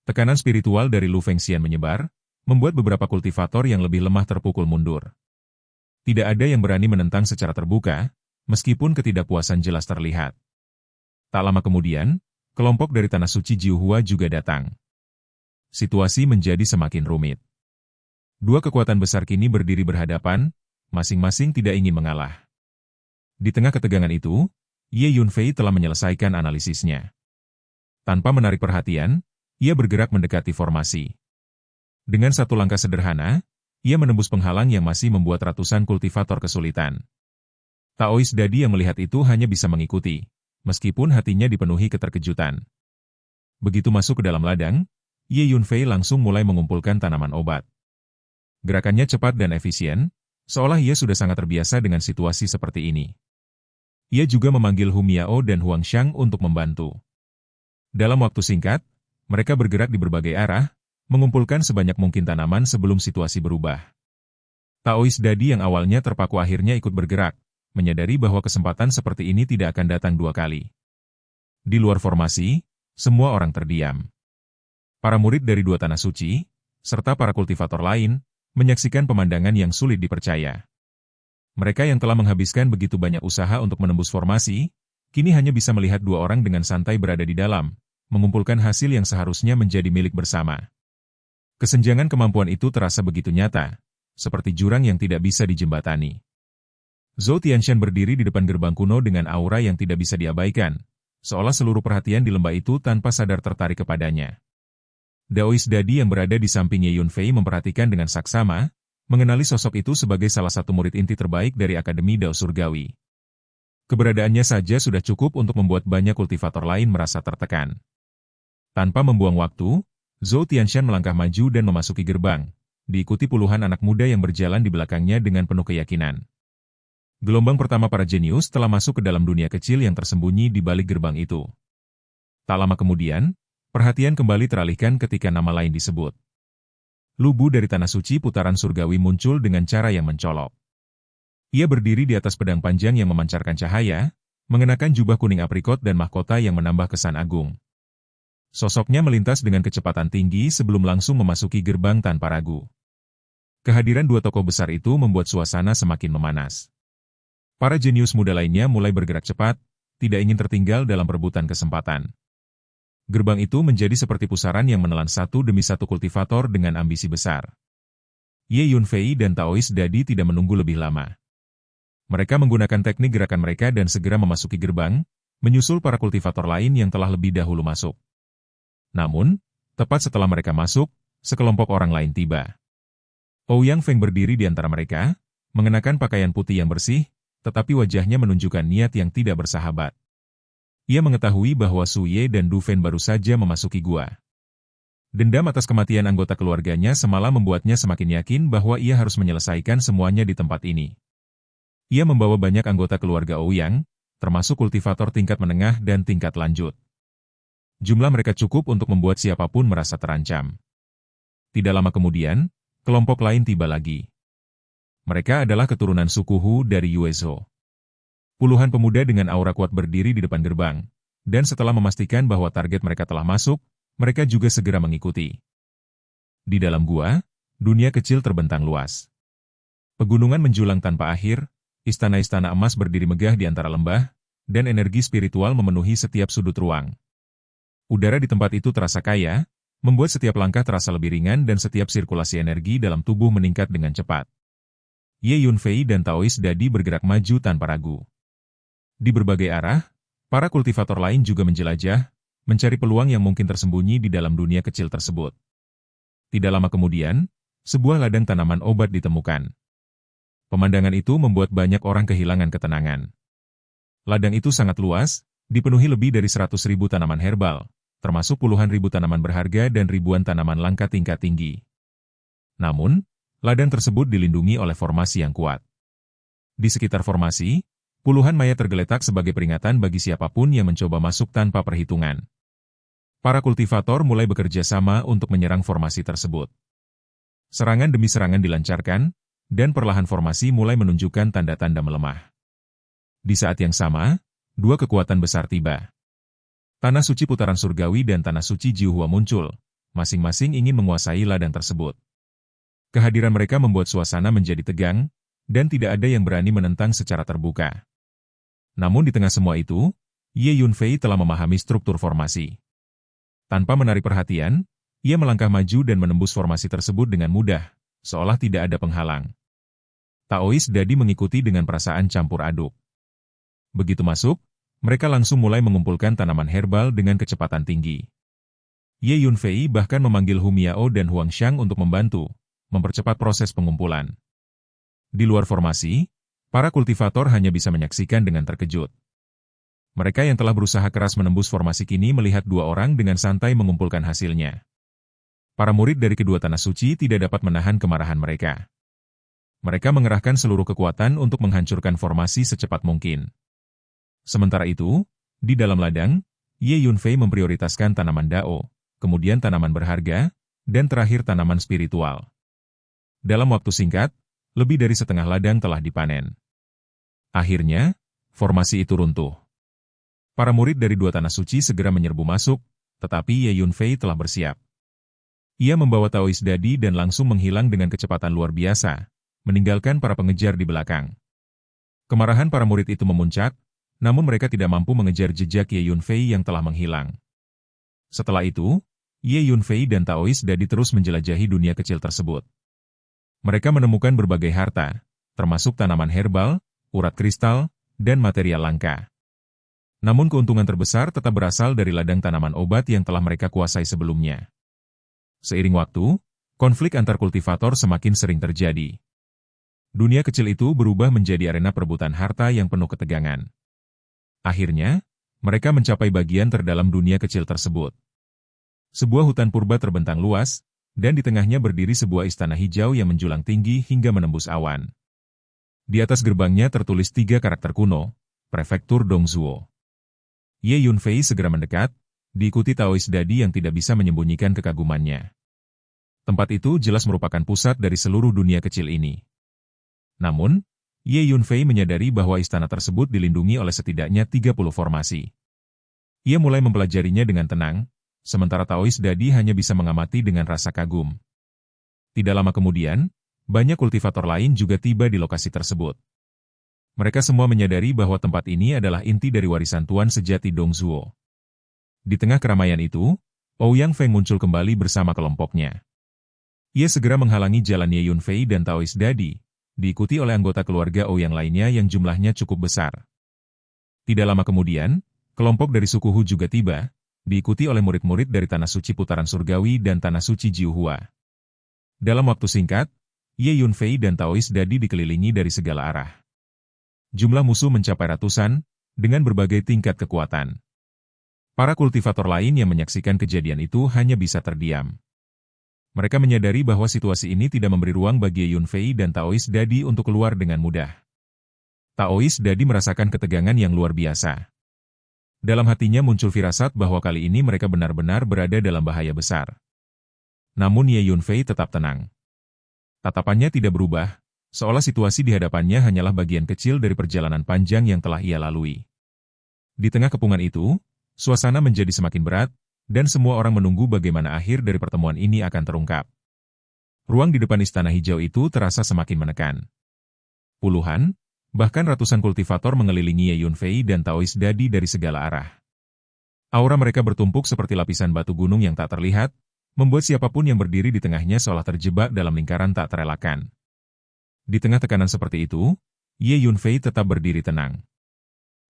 Tekanan spiritual dari Lu Fengxian menyebar, membuat beberapa kultivator yang lebih lemah terpukul mundur. Tidak ada yang berani menentang secara terbuka, meskipun ketidakpuasan jelas terlihat. Tak lama kemudian, kelompok dari Tanah Suci Jiuhua juga datang. Situasi menjadi semakin rumit. Dua kekuatan besar kini berdiri berhadapan, masing-masing tidak ingin mengalah. Di tengah ketegangan itu, Ye Yunfei telah menyelesaikan analisisnya. Tanpa menarik perhatian, ia bergerak mendekati formasi. Dengan satu langkah sederhana, ia menembus penghalang yang masih membuat ratusan kultivator kesulitan. Taois Dadi yang melihat itu hanya bisa mengikuti, meskipun hatinya dipenuhi keterkejutan. Begitu masuk ke dalam ladang, Ye Yunfei langsung mulai mengumpulkan tanaman obat. Gerakannya cepat dan efisien, seolah ia sudah sangat terbiasa dengan situasi seperti ini. Ia juga memanggil Hu Miao dan Huang Xiang untuk membantu. Dalam waktu singkat, mereka bergerak di berbagai arah, mengumpulkan sebanyak mungkin tanaman sebelum situasi berubah. Taois Dadi yang awalnya terpaku akhirnya ikut bergerak, menyadari bahwa kesempatan seperti ini tidak akan datang dua kali. Di luar formasi, semua orang terdiam. Para murid dari dua tanah suci, serta para kultivator lain, menyaksikan pemandangan yang sulit dipercaya. Mereka yang telah menghabiskan begitu banyak usaha untuk menembus formasi, kini hanya bisa melihat dua orang dengan santai berada di dalam, mengumpulkan hasil yang seharusnya menjadi milik bersama. Kesenjangan kemampuan itu terasa begitu nyata, seperti jurang yang tidak bisa dijembatani. Zhou Tianshan berdiri di depan gerbang kuno dengan aura yang tidak bisa diabaikan, seolah seluruh perhatian di lembah itu tanpa sadar tertarik kepadanya. Daois Dadi yang berada di samping Ye Yunfei memperhatikan dengan saksama, mengenali sosok itu sebagai salah satu murid inti terbaik dari Akademi Dao Surgawi. Keberadaannya saja sudah cukup untuk membuat banyak kultivator lain merasa tertekan. Tanpa membuang waktu, Zhou Tianshan melangkah maju dan memasuki gerbang, diikuti puluhan anak muda yang berjalan di belakangnya dengan penuh keyakinan. Gelombang pertama para jenius telah masuk ke dalam dunia kecil yang tersembunyi di balik gerbang itu. Tak lama kemudian, perhatian kembali teralihkan ketika nama lain disebut. Lubu dari Tanah Suci Putaran Surgawi muncul dengan cara yang mencolok. Ia berdiri di atas pedang panjang yang memancarkan cahaya, mengenakan jubah kuning aprikot dan mahkota yang menambah kesan agung. Sosoknya melintas dengan kecepatan tinggi sebelum langsung memasuki gerbang tanpa ragu. Kehadiran dua tokoh besar itu membuat suasana semakin memanas. Para jenius muda lainnya mulai bergerak cepat, tidak ingin tertinggal dalam perebutan kesempatan. Gerbang itu menjadi seperti pusaran yang menelan satu demi satu kultivator dengan ambisi besar. Ye Yunfei dan Taois Dadi tidak menunggu lebih lama. Mereka menggunakan teknik gerakan mereka dan segera memasuki gerbang, menyusul para kultivator lain yang telah lebih dahulu masuk. Namun, tepat setelah mereka masuk, sekelompok orang lain tiba. Ouyang Feng berdiri di antara mereka, mengenakan pakaian putih yang bersih, tetapi wajahnya menunjukkan niat yang tidak bersahabat. Ia mengetahui bahwa Su Ye dan Du Fen baru saja memasuki gua. Dendam atas kematian anggota keluarganya semalam membuatnya semakin yakin bahwa ia harus menyelesaikan semuanya di tempat ini. Ia membawa banyak anggota keluarga Ouyang, termasuk kultivator tingkat menengah dan tingkat lanjut. Jumlah mereka cukup untuk membuat siapapun merasa terancam. Tidak lama kemudian, kelompok lain tiba lagi. Mereka adalah keturunan suku Hu dari Yuezhou. Puluhan pemuda dengan aura kuat berdiri di depan gerbang, dan setelah memastikan bahwa target mereka telah masuk, mereka juga segera mengikuti. Di dalam gua, dunia kecil terbentang luas. Pegunungan menjulang tanpa akhir, istana-istana emas berdiri megah di antara lembah, dan energi spiritual memenuhi setiap sudut ruang. Udara di tempat itu terasa kaya, membuat setiap langkah terasa lebih ringan dan setiap sirkulasi energi dalam tubuh meningkat dengan cepat. Ye Yunfei dan Taois Dadi bergerak maju tanpa ragu. Di berbagai arah, para kultivator lain juga menjelajah, mencari peluang yang mungkin tersembunyi di dalam dunia kecil tersebut. Tidak lama kemudian, sebuah ladang tanaman obat ditemukan. Pemandangan itu membuat banyak orang kehilangan ketenangan. Ladang itu sangat luas, dipenuhi lebih dari 100.000 tanaman herbal, termasuk puluhan ribu tanaman berharga dan ribuan tanaman langka tingkat tinggi. Namun, ladang tersebut dilindungi oleh formasi yang kuat. Di sekitar formasi, puluhan mayat tergeletak sebagai peringatan bagi siapapun yang mencoba masuk tanpa perhitungan. Para kultivator mulai bekerja sama untuk menyerang formasi tersebut. Serangan demi serangan dilancarkan, dan perlahan formasi mulai menunjukkan tanda-tanda melemah. Di saat yang sama, dua kekuatan besar tiba. Tanah Suci Putaran Surgawi dan Tanah Suci Jiuhua muncul, masing-masing ingin menguasai ladang tersebut. Kehadiran mereka membuat suasana menjadi tegang, dan tidak ada yang berani menentang secara terbuka. Namun di tengah semua itu, Ye Yunfei telah memahami struktur formasi. Tanpa menarik perhatian, ia melangkah maju dan menembus formasi tersebut dengan mudah, seolah tidak ada penghalang. Taois Dadi mengikuti dengan perasaan campur aduk. Begitu masuk, mereka langsung mulai mengumpulkan tanaman herbal dengan kecepatan tinggi. Ye Yunfei bahkan memanggil Hu Miao dan Huang Xiang untuk membantu, mempercepat proses pengumpulan. Di luar formasi, Para kultivator hanya bisa menyaksikan dengan terkejut. Mereka yang telah berusaha keras menembus formasi kini melihat dua orang dengan santai mengumpulkan hasilnya. Para murid dari kedua tanah suci tidak dapat menahan kemarahan mereka. Mereka mengerahkan seluruh kekuatan untuk menghancurkan formasi secepat mungkin. Sementara itu, di dalam ladang, Ye Yunfei memprioritaskan tanaman dao, kemudian tanaman berharga, dan terakhir tanaman spiritual. Dalam waktu singkat, lebih dari setengah ladang telah dipanen. Akhirnya, formasi itu runtuh. Para murid dari dua tanah suci segera menyerbu masuk, tetapi Ye Yunfei telah bersiap. Ia membawa Taoist Dadi dan langsung menghilang dengan kecepatan luar biasa, meninggalkan para pengejar di belakang. Kemarahan para murid itu memuncak, namun mereka tidak mampu mengejar jejak Ye Yunfei yang telah menghilang. Setelah itu, Ye Yunfei dan Taoist Dadi terus menjelajahi dunia kecil tersebut. Mereka menemukan berbagai harta, termasuk tanaman herbal, urat kristal, dan material langka. Namun keuntungan terbesar tetap berasal dari ladang tanaman obat yang telah mereka kuasai sebelumnya. Seiring waktu, konflik antar kultivator semakin sering terjadi. Dunia kecil itu berubah menjadi arena perebutan harta yang penuh ketegangan. Akhirnya, mereka mencapai bagian terdalam dunia kecil tersebut. Sebuah hutan purba terbentang luas, dan di tengahnya berdiri sebuah istana hijau yang menjulang tinggi hingga menembus awan. Di atas gerbangnya tertulis 3 karakter kuno, Prefektur Dongzuo. Ye Yunfei segera mendekat, diikuti Taoist Dadi yang tidak bisa menyembunyikan kekagumannya. Tempat itu jelas merupakan pusat dari seluruh dunia kecil ini. Namun, Ye Yunfei menyadari bahwa istana tersebut dilindungi oleh setidaknya 30 formasi. Ia mulai mempelajarinya dengan tenang, sementara Taoist Dadi hanya bisa mengamati dengan rasa kagum. Tidak lama kemudian, banyak kultivator lain juga tiba di lokasi tersebut. Mereka semua menyadari bahwa tempat ini adalah inti dari warisan Tuan sejati Dongzuo. Di tengah keramaian itu, Ouyang Feng muncul kembali bersama kelompoknya. Ia segera menghalangi jalan Ye Yunfei dan Taoist Dadi, diikuti oleh anggota keluarga Ouyang lainnya yang jumlahnya cukup besar. Tidak lama kemudian, kelompok dari suku Hu juga tiba, diikuti oleh murid-murid dari Tanah Suci Putaran Surgawi dan Tanah Suci Jiuhua. Dalam waktu singkat, Ye Yunfei dan Taoist Dadi dikelilingi dari segala arah. Jumlah musuh mencapai ratusan, dengan berbagai tingkat kekuatan. Para kultivator lain yang menyaksikan kejadian itu hanya bisa terdiam. Mereka menyadari bahwa situasi ini tidak memberi ruang bagi Ye Yunfei dan Taoist Dadi untuk keluar dengan mudah. Taoist Dadi merasakan ketegangan yang luar biasa. Dalam hatinya muncul firasat bahwa kali ini mereka benar-benar berada dalam bahaya besar. Namun Ye Yunfei tetap tenang. Tatapannya tidak berubah, seolah situasi di hadapannya hanyalah bagian kecil dari perjalanan panjang yang telah ia lalui. Di tengah kepungan itu, suasana menjadi semakin berat, dan semua orang menunggu bagaimana akhir dari pertemuan ini akan terungkap. Ruang di depan istana hijau itu terasa semakin menekan. Puluhan, bahkan ratusan kultivator mengelilingi Ye Yunfei dan Taoist Dadi dari segala arah. Aura mereka bertumpuk seperti lapisan batu gunung yang tak terlihat, membuat siapapun yang berdiri di tengahnya seolah terjebak dalam lingkaran tak terelakkan. Di tengah tekanan seperti itu, Ye Yunfei tetap berdiri tenang.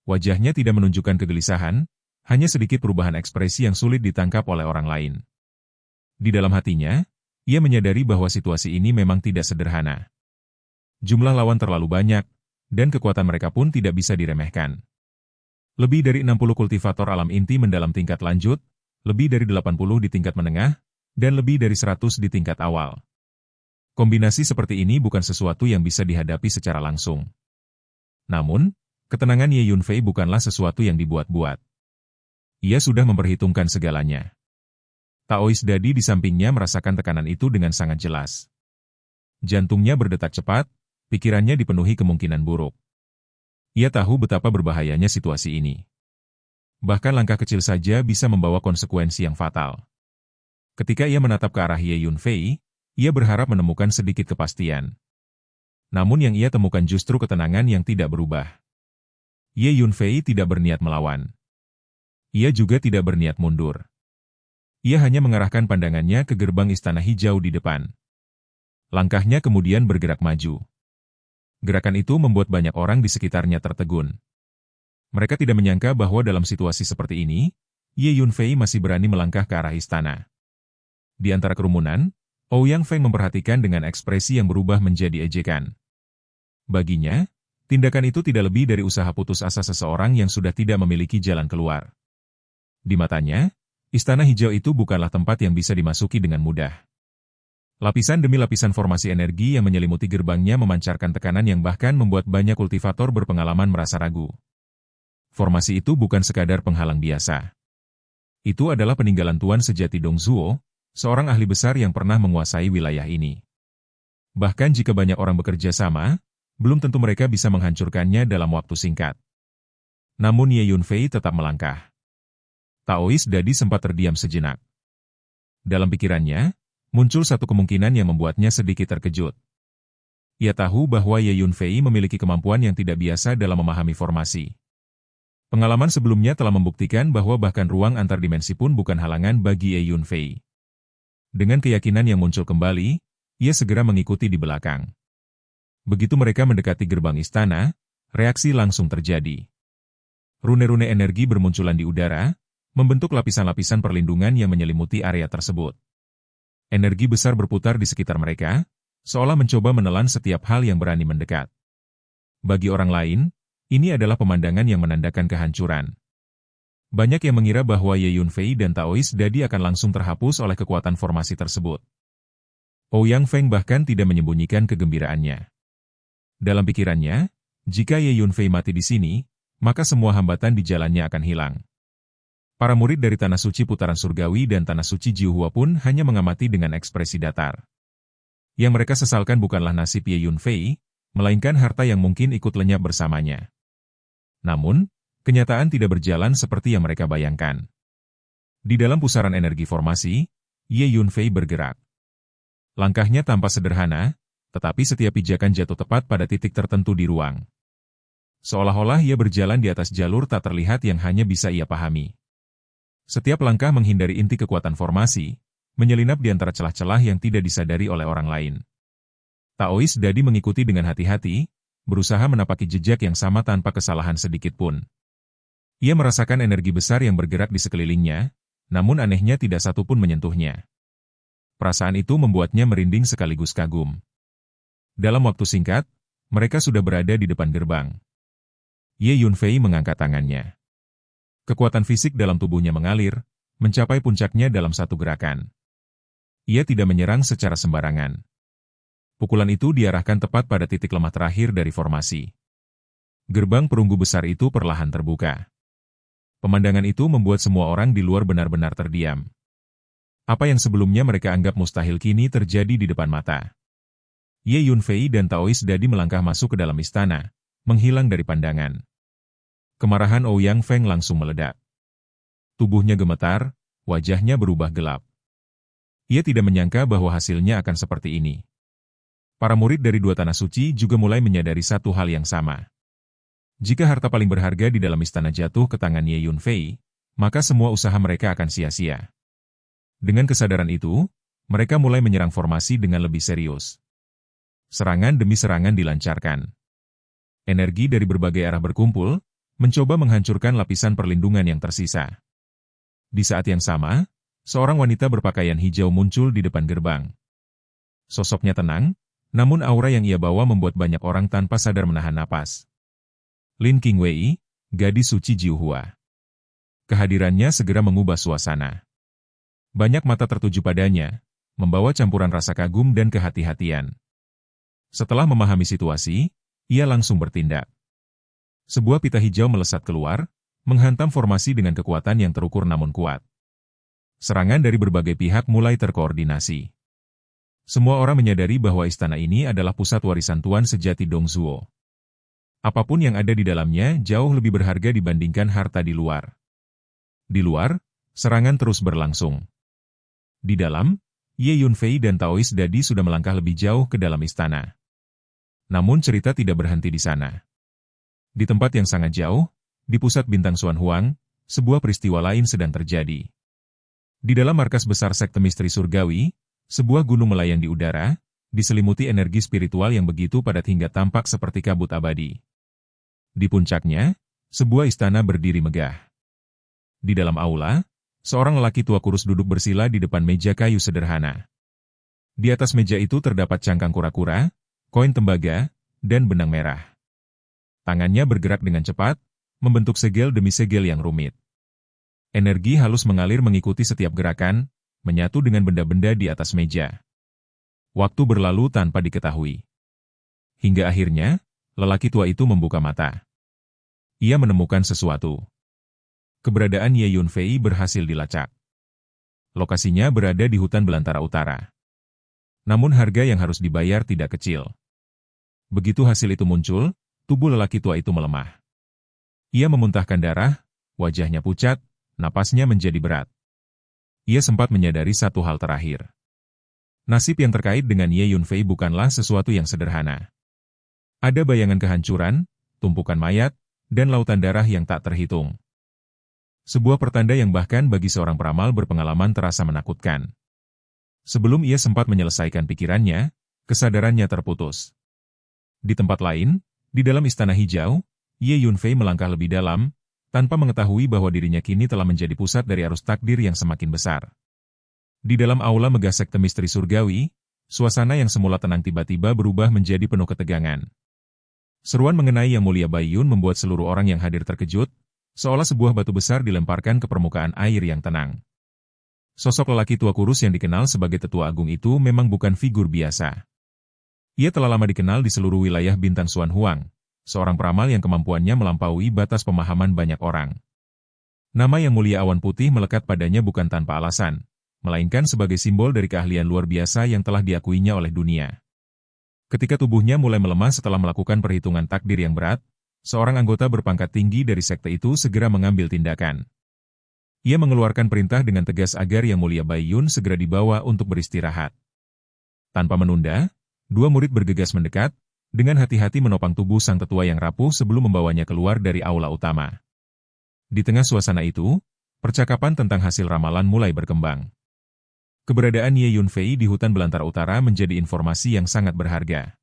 Wajahnya tidak menunjukkan kegelisahan, hanya sedikit perubahan ekspresi yang sulit ditangkap oleh orang lain. Di dalam hatinya, ia menyadari bahwa situasi ini memang tidak sederhana. Jumlah lawan terlalu banyak, dan kekuatan mereka pun tidak bisa diremehkan. Lebih dari 60 kultivator alam inti mendalam tingkat lanjut, lebih dari 80 di tingkat menengah, dan lebih dari 100 di tingkat awal. Kombinasi seperti ini bukan sesuatu yang bisa dihadapi secara langsung. Namun, ketenangan Ye Yunfei bukanlah sesuatu yang dibuat-buat. Ia sudah memperhitungkan segalanya. Taoist Dadi di sampingnya merasakan tekanan itu dengan sangat jelas. Jantungnya berdetak cepat, pikirannya dipenuhi kemungkinan buruk. Ia tahu betapa berbahayanya situasi ini. Bahkan langkah kecil saja bisa membawa konsekuensi yang fatal. Ketika ia menatap ke arah Ye Yunfei, ia berharap menemukan sedikit kepastian. Namun yang ia temukan justru ketenangan yang tidak berubah. Ye Yunfei tidak berniat melawan. Ia juga tidak berniat mundur. Ia hanya mengarahkan pandangannya ke gerbang istana hijau di depan. Langkahnya kemudian bergerak maju. Gerakan itu membuat banyak orang di sekitarnya tertegun. Mereka tidak menyangka bahwa dalam situasi seperti ini, Ye Yunfei masih berani melangkah ke arah istana. Di antara kerumunan, Ouyang Feng memperhatikan dengan ekspresi yang berubah menjadi ejekan. Baginya, Tindakan itu tidak lebih dari usaha putus asa seseorang yang sudah tidak memiliki jalan keluar. Di matanya, Istana Hijau itu bukanlah tempat yang bisa dimasuki dengan mudah. Lapisan demi lapisan formasi energi yang menyelimuti gerbangnya memancarkan tekanan yang bahkan membuat banyak kultivator berpengalaman merasa ragu. Formasi itu bukan sekadar penghalang biasa. Itu adalah peninggalan tuan sejati Dong Zhuo, seorang ahli besar yang pernah menguasai wilayah ini. Bahkan jika banyak orang bekerja sama, belum tentu mereka bisa menghancurkannya dalam waktu singkat. Namun Ye Yunfei tetap melangkah. Taois Dadi sempat terdiam sejenak. Dalam pikirannya, muncul satu kemungkinan yang membuatnya sedikit terkejut. Ia tahu bahwa Ye Yunfei memiliki kemampuan yang tidak biasa dalam memahami formasi. Pengalaman sebelumnya telah membuktikan bahwa bahkan ruang antar dimensi pun bukan halangan bagi Ye Yunfei. Dengan keyakinan yang muncul kembali, ia segera mengikuti di belakang. Begitu mereka mendekati gerbang istana, reaksi langsung terjadi. Rune-rune energi bermunculan di udara, membentuk lapisan-lapisan perlindungan yang menyelimuti area tersebut. Energi besar berputar di sekitar mereka, seolah mencoba menelan setiap hal yang berani mendekat. Bagi orang lain, ini adalah pemandangan yang menandakan kehancuran. Banyak yang mengira bahwa Ye Yunfei dan Taois Dadi akan langsung terhapus oleh kekuatan formasi tersebut. Ouyang Feng bahkan tidak menyembunyikan kegembiraannya. Dalam pikirannya, jika Ye Yunfei mati di sini, maka semua hambatan di jalannya akan hilang. Para murid dari Tanah Suci Putaran Surgawi dan Tanah Suci Jiuhua pun hanya mengamati dengan ekspresi datar. Yang mereka sesalkan bukanlah nasib Ye Yunfei, melainkan harta yang mungkin ikut lenyap bersamanya. Namun, kenyataan tidak berjalan seperti yang mereka bayangkan. Di dalam pusaran energi formasi, Ye Yunfei bergerak. Langkahnya tampak sederhana, tetapi setiap pijakan jatuh tepat pada titik tertentu di ruang. Seolah-olah ia berjalan di atas jalur tak terlihat yang hanya bisa ia pahami. Setiap langkah menghindari inti kekuatan formasi, menyelinap di antara celah-celah yang tidak disadari oleh orang lain. Taois Dadi mengikuti dengan hati-hati, berusaha menapaki jejak yang sama tanpa kesalahan sedikit pun. Ia merasakan energi besar yang bergerak di sekelilingnya, namun anehnya tidak satu pun menyentuhnya. Perasaan itu membuatnya merinding sekaligus kagum. Dalam waktu singkat, mereka sudah berada di depan gerbang. Ye Yunfei mengangkat tangannya. Kekuatan fisik dalam tubuhnya mengalir, mencapai puncaknya dalam satu gerakan. Ia tidak menyerang secara sembarangan. Pukulan itu diarahkan tepat pada titik lemah terakhir dari formasi. Gerbang perunggu besar itu perlahan terbuka. Pemandangan itu membuat semua orang di luar benar-benar terdiam. Apa yang sebelumnya mereka anggap mustahil kini terjadi di depan mata. Ye Yunfei dan Taois Dadi melangkah masuk ke dalam istana, menghilang dari pandangan. Kemarahan Ouyang Feng langsung meledak. Tubuhnya gemetar, wajahnya berubah gelap. Ia tidak menyangka bahwa hasilnya akan seperti ini. Para murid dari dua tanah suci juga mulai menyadari satu hal yang sama. Jika harta paling berharga di dalam istana jatuh ke tangan Ye Yunfei, maka semua usaha mereka akan sia-sia. Dengan kesadaran itu, mereka mulai menyerang formasi dengan lebih serius. Serangan demi serangan dilancarkan. Energi dari berbagai arah berkumpul, mencoba menghancurkan lapisan perlindungan yang tersisa. Di saat yang sama, seorang wanita berpakaian hijau muncul di depan gerbang. Sosoknya tenang, namun aura yang ia bawa membuat banyak orang tanpa sadar menahan napas. Lin Qingwei, gadis suci Jiuhua. Kehadirannya segera mengubah suasana. Banyak mata tertuju padanya, membawa campuran rasa kagum dan kehati-hatian. Setelah memahami situasi, ia langsung bertindak. Sebuah pita hijau melesat keluar, menghantam formasi dengan kekuatan yang terukur namun kuat. Serangan dari berbagai pihak mulai terkoordinasi. Semua orang menyadari bahwa istana ini adalah pusat warisan tuan sejati Dong Zhuo. Apapun yang ada di dalamnya jauh lebih berharga dibandingkan harta di luar. Di luar, serangan terus berlangsung. Di dalam, Ye Yunfei dan Taois Dadi sudah melangkah lebih jauh ke dalam istana. Namun cerita tidak berhenti di sana. Di tempat yang sangat jauh, di pusat bintang Xuan Huang, sebuah peristiwa lain sedang terjadi. Di dalam markas besar sekte misteri surgawi, sebuah gunung melayang di udara, diselimuti energi spiritual yang begitu padat hingga tampak seperti kabut abadi. Di puncaknya, sebuah istana berdiri megah. Di dalam aula, seorang lelaki tua kurus duduk bersila di depan meja kayu sederhana. Di atas meja itu terdapat cangkang kura-kura, koin tembaga, dan benang merah. Tangannya bergerak dengan cepat, membentuk segel demi segel yang rumit. Energi halus mengalir mengikuti setiap gerakan, menyatu dengan benda-benda di atas meja. Waktu berlalu tanpa diketahui. Hingga akhirnya, lelaki tua itu membuka mata. Ia menemukan sesuatu. Keberadaan Ye Yunfei berhasil dilacak. Lokasinya berada di hutan belantara utara. Namun harga yang harus dibayar tidak kecil. Begitu hasil itu muncul, tubuh lelaki tua itu melemah. Ia memuntahkan darah, wajahnya pucat, napasnya menjadi berat. Ia sempat menyadari satu hal terakhir. Nasib yang terkait dengan Ye Yunfei bukanlah sesuatu yang sederhana. Ada bayangan kehancuran, tumpukan mayat, dan lautan darah yang tak terhitung. Sebuah pertanda yang bahkan bagi seorang peramal berpengalaman terasa menakutkan. Sebelum ia sempat menyelesaikan pikirannya, kesadarannya terputus. Di tempat lain, di dalam Istana Hijau, Ye Yunfei melangkah lebih dalam, tanpa mengetahui bahwa dirinya kini telah menjadi pusat dari arus takdir yang semakin besar. Di dalam aula megah sekte misteri surgawi, suasana yang semula tenang tiba-tiba berubah menjadi penuh ketegangan. Seruan mengenai Yang Mulia Baiyun membuat seluruh orang yang hadir terkejut, seolah sebuah batu besar dilemparkan ke permukaan air yang tenang. Sosok lelaki tua kurus yang dikenal sebagai Tetua Agung itu memang bukan figur biasa. Ia telah lama dikenal di seluruh wilayah Bintang Xuan Huang, seorang peramal yang kemampuannya melampaui batas pemahaman banyak orang. Nama Yang Mulia Awan Putih melekat padanya bukan tanpa alasan, melainkan sebagai simbol dari keahlian luar biasa yang telah diakuinya oleh dunia. Ketika tubuhnya mulai melemah setelah melakukan perhitungan takdir yang berat, seorang anggota berpangkat tinggi dari sekte itu segera mengambil tindakan. Ia mengeluarkan perintah dengan tegas agar Yang Mulia Baiyun segera dibawa untuk beristirahat. Tanpa menunda, dua murid bergegas mendekat, dengan hati-hati menopang tubuh sang tetua yang rapuh sebelum membawanya keluar dari aula utama. Di tengah suasana itu, percakapan tentang hasil ramalan mulai berkembang. Keberadaan Ye Yunfei di hutan belantara utara menjadi informasi yang sangat berharga.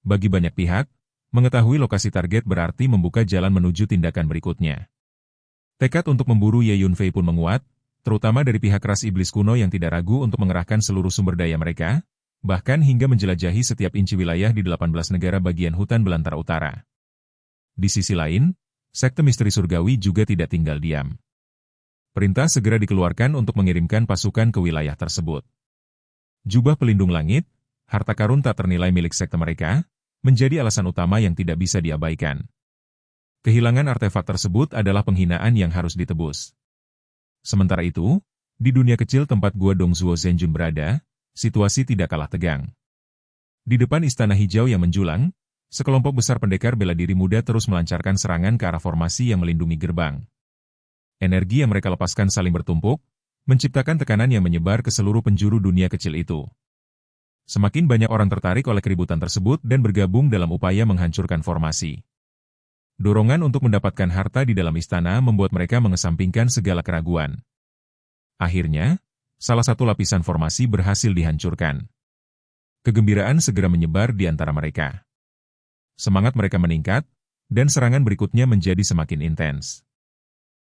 Bagi banyak pihak, mengetahui lokasi target berarti membuka jalan menuju tindakan berikutnya. Tekad untuk memburu Ye Yunfei pun menguat, terutama dari pihak ras iblis kuno yang tidak ragu untuk mengerahkan seluruh sumber daya mereka, bahkan hingga menjelajahi setiap inci wilayah di 18 negara bagian hutan belantara utara. Di sisi lain, sekte misteri surgawi juga tidak tinggal diam. Perintah segera dikeluarkan untuk mengirimkan pasukan ke wilayah tersebut. Jubah pelindung langit, harta karun tak ternilai milik sekte mereka, menjadi alasan utama yang tidak bisa diabaikan. Kehilangan artefak tersebut adalah penghinaan yang harus ditebus. Sementara itu, di dunia kecil tempat Gua Dongzuo Zhenjun berada, situasi tidak kalah tegang. Di depan Istana Hijau yang menjulang, sekelompok besar pendekar bela diri muda terus melancarkan serangan ke arah formasi yang melindungi gerbang. Energi yang mereka lepaskan saling bertumpuk, menciptakan tekanan yang menyebar ke seluruh penjuru dunia kecil itu. Semakin banyak orang tertarik oleh keributan tersebut dan bergabung dalam upaya menghancurkan formasi. Dorongan untuk mendapatkan harta di dalam istana membuat mereka mengesampingkan segala keraguan. Akhirnya, salah satu lapisan formasi berhasil dihancurkan. Kegembiraan segera menyebar di antara mereka. Semangat mereka meningkat, dan serangan berikutnya menjadi semakin intens.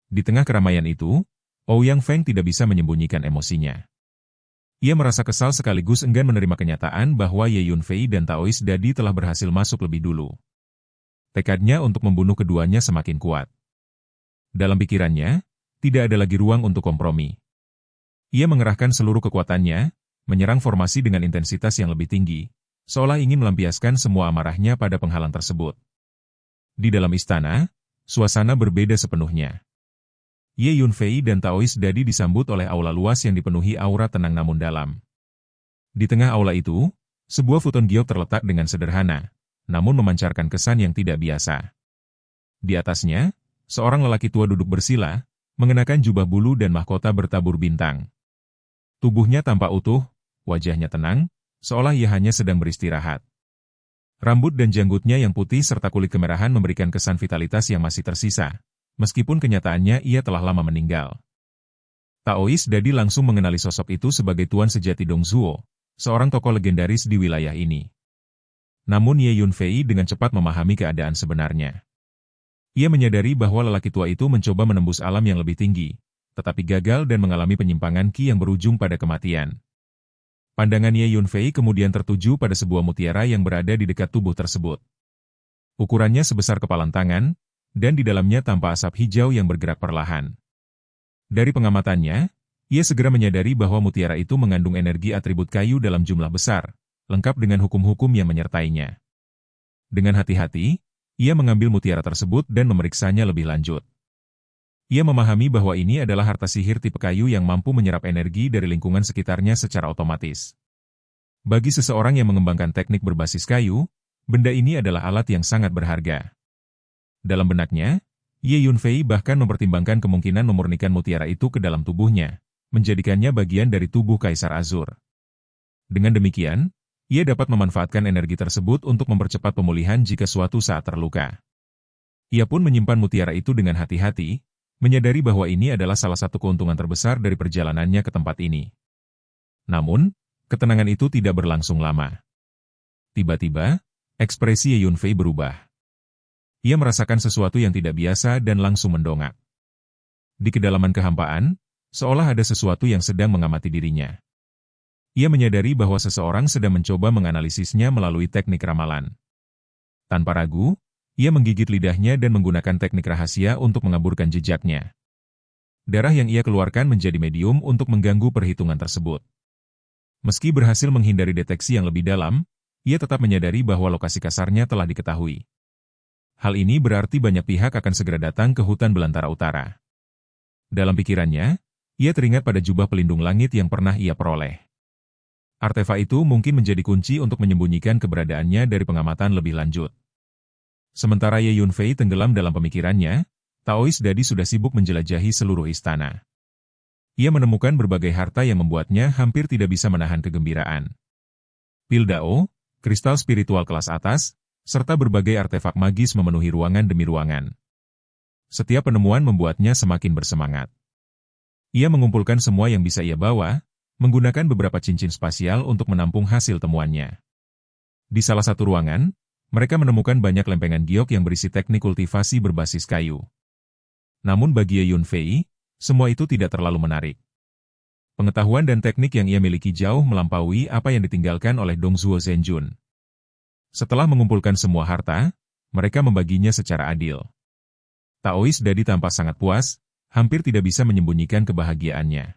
Di tengah keramaian itu, Ouyang Feng tidak bisa menyembunyikan emosinya. Ia merasa kesal sekaligus enggan menerima kenyataan bahwa Ye Yunfei dan Taois Dadi telah berhasil masuk lebih dulu. Tekadnya untuk membunuh keduanya semakin kuat. Dalam pikirannya, tidak ada lagi ruang untuk kompromi. Ia mengerahkan seluruh kekuatannya, menyerang formasi dengan intensitas yang lebih tinggi, seolah ingin melampiaskan semua amarahnya pada penghalang tersebut. Di dalam istana, suasana berbeda sepenuhnya. Ye Yunfei dan Taois Dadi disambut oleh aula luas yang dipenuhi aura tenang namun dalam. Di tengah aula itu, sebuah futon giok terletak dengan sederhana, namun memancarkan kesan yang tidak biasa. Di atasnya, seorang lelaki tua duduk bersila, mengenakan jubah bulu dan mahkota bertabur bintang. Tubuhnya tampak utuh, wajahnya tenang, seolah ia hanya sedang beristirahat. Rambut dan janggutnya yang putih serta kulit kemerahan memberikan kesan vitalitas yang masih tersisa. Meskipun kenyataannya ia telah lama meninggal. Taois Dadi langsung mengenali sosok itu sebagai Tuan Sejati Dongzuo, seorang tokoh legendaris di wilayah ini. Namun Ye Yunfei dengan cepat memahami keadaan sebenarnya. Ia menyadari bahwa lelaki tua itu mencoba menembus alam yang lebih tinggi, tetapi gagal dan mengalami penyimpangan ki yang berujung pada kematian. Pandangan Ye Yunfei kemudian tertuju pada sebuah mutiara yang berada di dekat tubuh tersebut. Ukurannya sebesar kepalan tangan, dan di dalamnya tampak asap hijau yang bergerak perlahan. Dari pengamatannya, ia segera menyadari bahwa mutiara itu mengandung energi atribut kayu dalam jumlah besar, lengkap dengan hukum-hukum yang menyertainya. Dengan hati-hati, ia mengambil mutiara tersebut dan memeriksanya lebih lanjut. Ia memahami bahwa ini adalah harta sihir tipe kayu yang mampu menyerap energi dari lingkungan sekitarnya secara otomatis. Bagi seseorang yang mengembangkan teknik berbasis kayu, benda ini adalah alat yang sangat berharga. Dalam benaknya, Ye Yunfei bahkan mempertimbangkan kemungkinan memurnikan mutiara itu ke dalam tubuhnya, menjadikannya bagian dari tubuh Kaisar Azur. Dengan demikian, ia dapat memanfaatkan energi tersebut untuk mempercepat pemulihan jika suatu saat terluka. Ia pun menyimpan mutiara itu dengan hati-hati, menyadari bahwa ini adalah salah satu keuntungan terbesar dari perjalanannya ke tempat ini. Namun, ketenangan itu tidak berlangsung lama. Tiba-tiba, ekspresi Ye Yunfei berubah. Ia merasakan sesuatu yang tidak biasa dan langsung mendongak. Di kedalaman kehampaan, seolah ada sesuatu yang sedang mengamati dirinya. Ia menyadari bahwa seseorang sedang mencoba menganalisisnya melalui teknik ramalan. Tanpa ragu, ia menggigit lidahnya dan menggunakan teknik rahasia untuk mengaburkan jejaknya. Darah yang ia keluarkan menjadi medium untuk mengganggu perhitungan tersebut. Meski berhasil menghindari deteksi yang lebih dalam, ia tetap menyadari bahwa lokasi kasarnya telah diketahui. Hal ini berarti banyak pihak akan segera datang ke hutan belantara utara. Dalam pikirannya, ia teringat pada jubah pelindung langit yang pernah ia peroleh. Artefak itu mungkin menjadi kunci untuk menyembunyikan keberadaannya dari pengamatan lebih lanjut. Sementara Ye Yunfei tenggelam dalam pemikirannya, Taois Dadi sudah sibuk menjelajahi seluruh istana. Ia menemukan berbagai harta yang membuatnya hampir tidak bisa menahan kegembiraan. Pil Dao, kristal spiritual kelas atas, serta berbagai artefak magis memenuhi ruangan demi ruangan. Setiap penemuan membuatnya semakin bersemangat. Ia mengumpulkan semua yang bisa ia bawa, menggunakan beberapa cincin spasial untuk menampung hasil temuannya. Di salah satu ruangan, mereka menemukan banyak lempengan giok yang berisi teknik kultivasi berbasis kayu. Namun bagi Ye Yunfei, semua itu tidak terlalu menarik. Pengetahuan dan teknik yang ia miliki jauh melampaui apa yang ditinggalkan oleh Dong Zhuo Zhenjun. Setelah mengumpulkan semua harta, mereka membaginya secara adil. Taois Dadi tampak sangat puas, hampir tidak bisa menyembunyikan kebahagiaannya.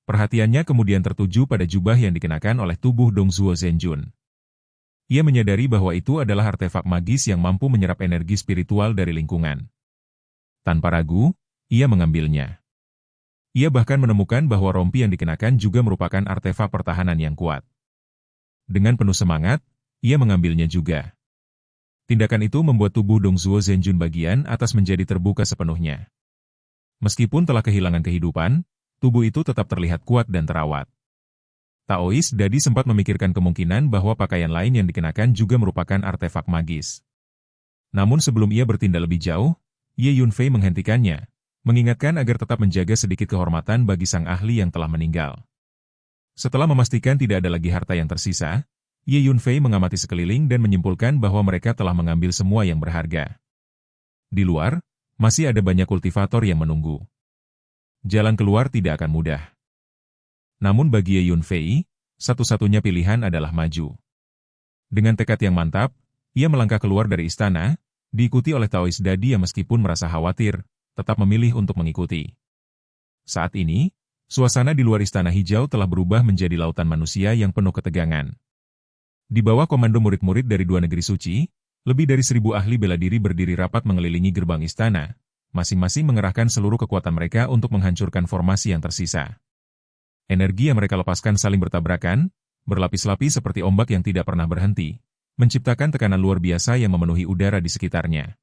Perhatiannya kemudian tertuju pada jubah yang dikenakan oleh tubuh Dong Zhuo Zhenjun. Ia menyadari bahwa itu adalah artefak magis yang mampu menyerap energi spiritual dari lingkungan. Tanpa ragu, ia mengambilnya. Ia bahkan menemukan bahwa rompi yang dikenakan juga merupakan artefak pertahanan yang kuat. Dengan penuh semangat, ia mengambilnya juga. Tindakan itu membuat tubuh Dong Zhuo Zhenjun bagian atas menjadi terbuka sepenuhnya. Meskipun telah kehilangan kehidupan, tubuh itu tetap terlihat kuat dan terawat. Taois Dadi sempat memikirkan kemungkinan bahwa pakaian lain yang dikenakan juga merupakan artefak magis. Namun sebelum ia bertindak lebih jauh, Ye Yunfei menghentikannya, mengingatkan agar tetap menjaga sedikit kehormatan bagi sang ahli yang telah meninggal. Setelah memastikan tidak ada lagi harta yang tersisa, Ye Yunfei mengamati sekeliling dan menyimpulkan bahwa mereka telah mengambil semua yang berharga. Di luar, masih ada banyak kultivator yang menunggu. Jalan keluar tidak akan mudah. Namun bagi Ye Yunfei, satu-satunya pilihan adalah maju. Dengan tekad yang mantap, ia melangkah keluar dari istana, diikuti oleh Taois Dadi yang meskipun merasa khawatir, tetap memilih untuk mengikuti. Saat ini, suasana di luar istana hijau telah berubah menjadi lautan manusia yang penuh ketegangan. Di bawah komando murid-murid dari dua negeri suci, lebih dari 1.000 ahli bela diri berdiri rapat mengelilingi gerbang istana, masing-masing mengerahkan seluruh kekuatan mereka untuk menghancurkan formasi yang tersisa. Energi yang mereka lepaskan saling bertabrakan, berlapis-lapis seperti ombak yang tidak pernah berhenti, menciptakan tekanan luar biasa yang memenuhi udara di sekitarnya.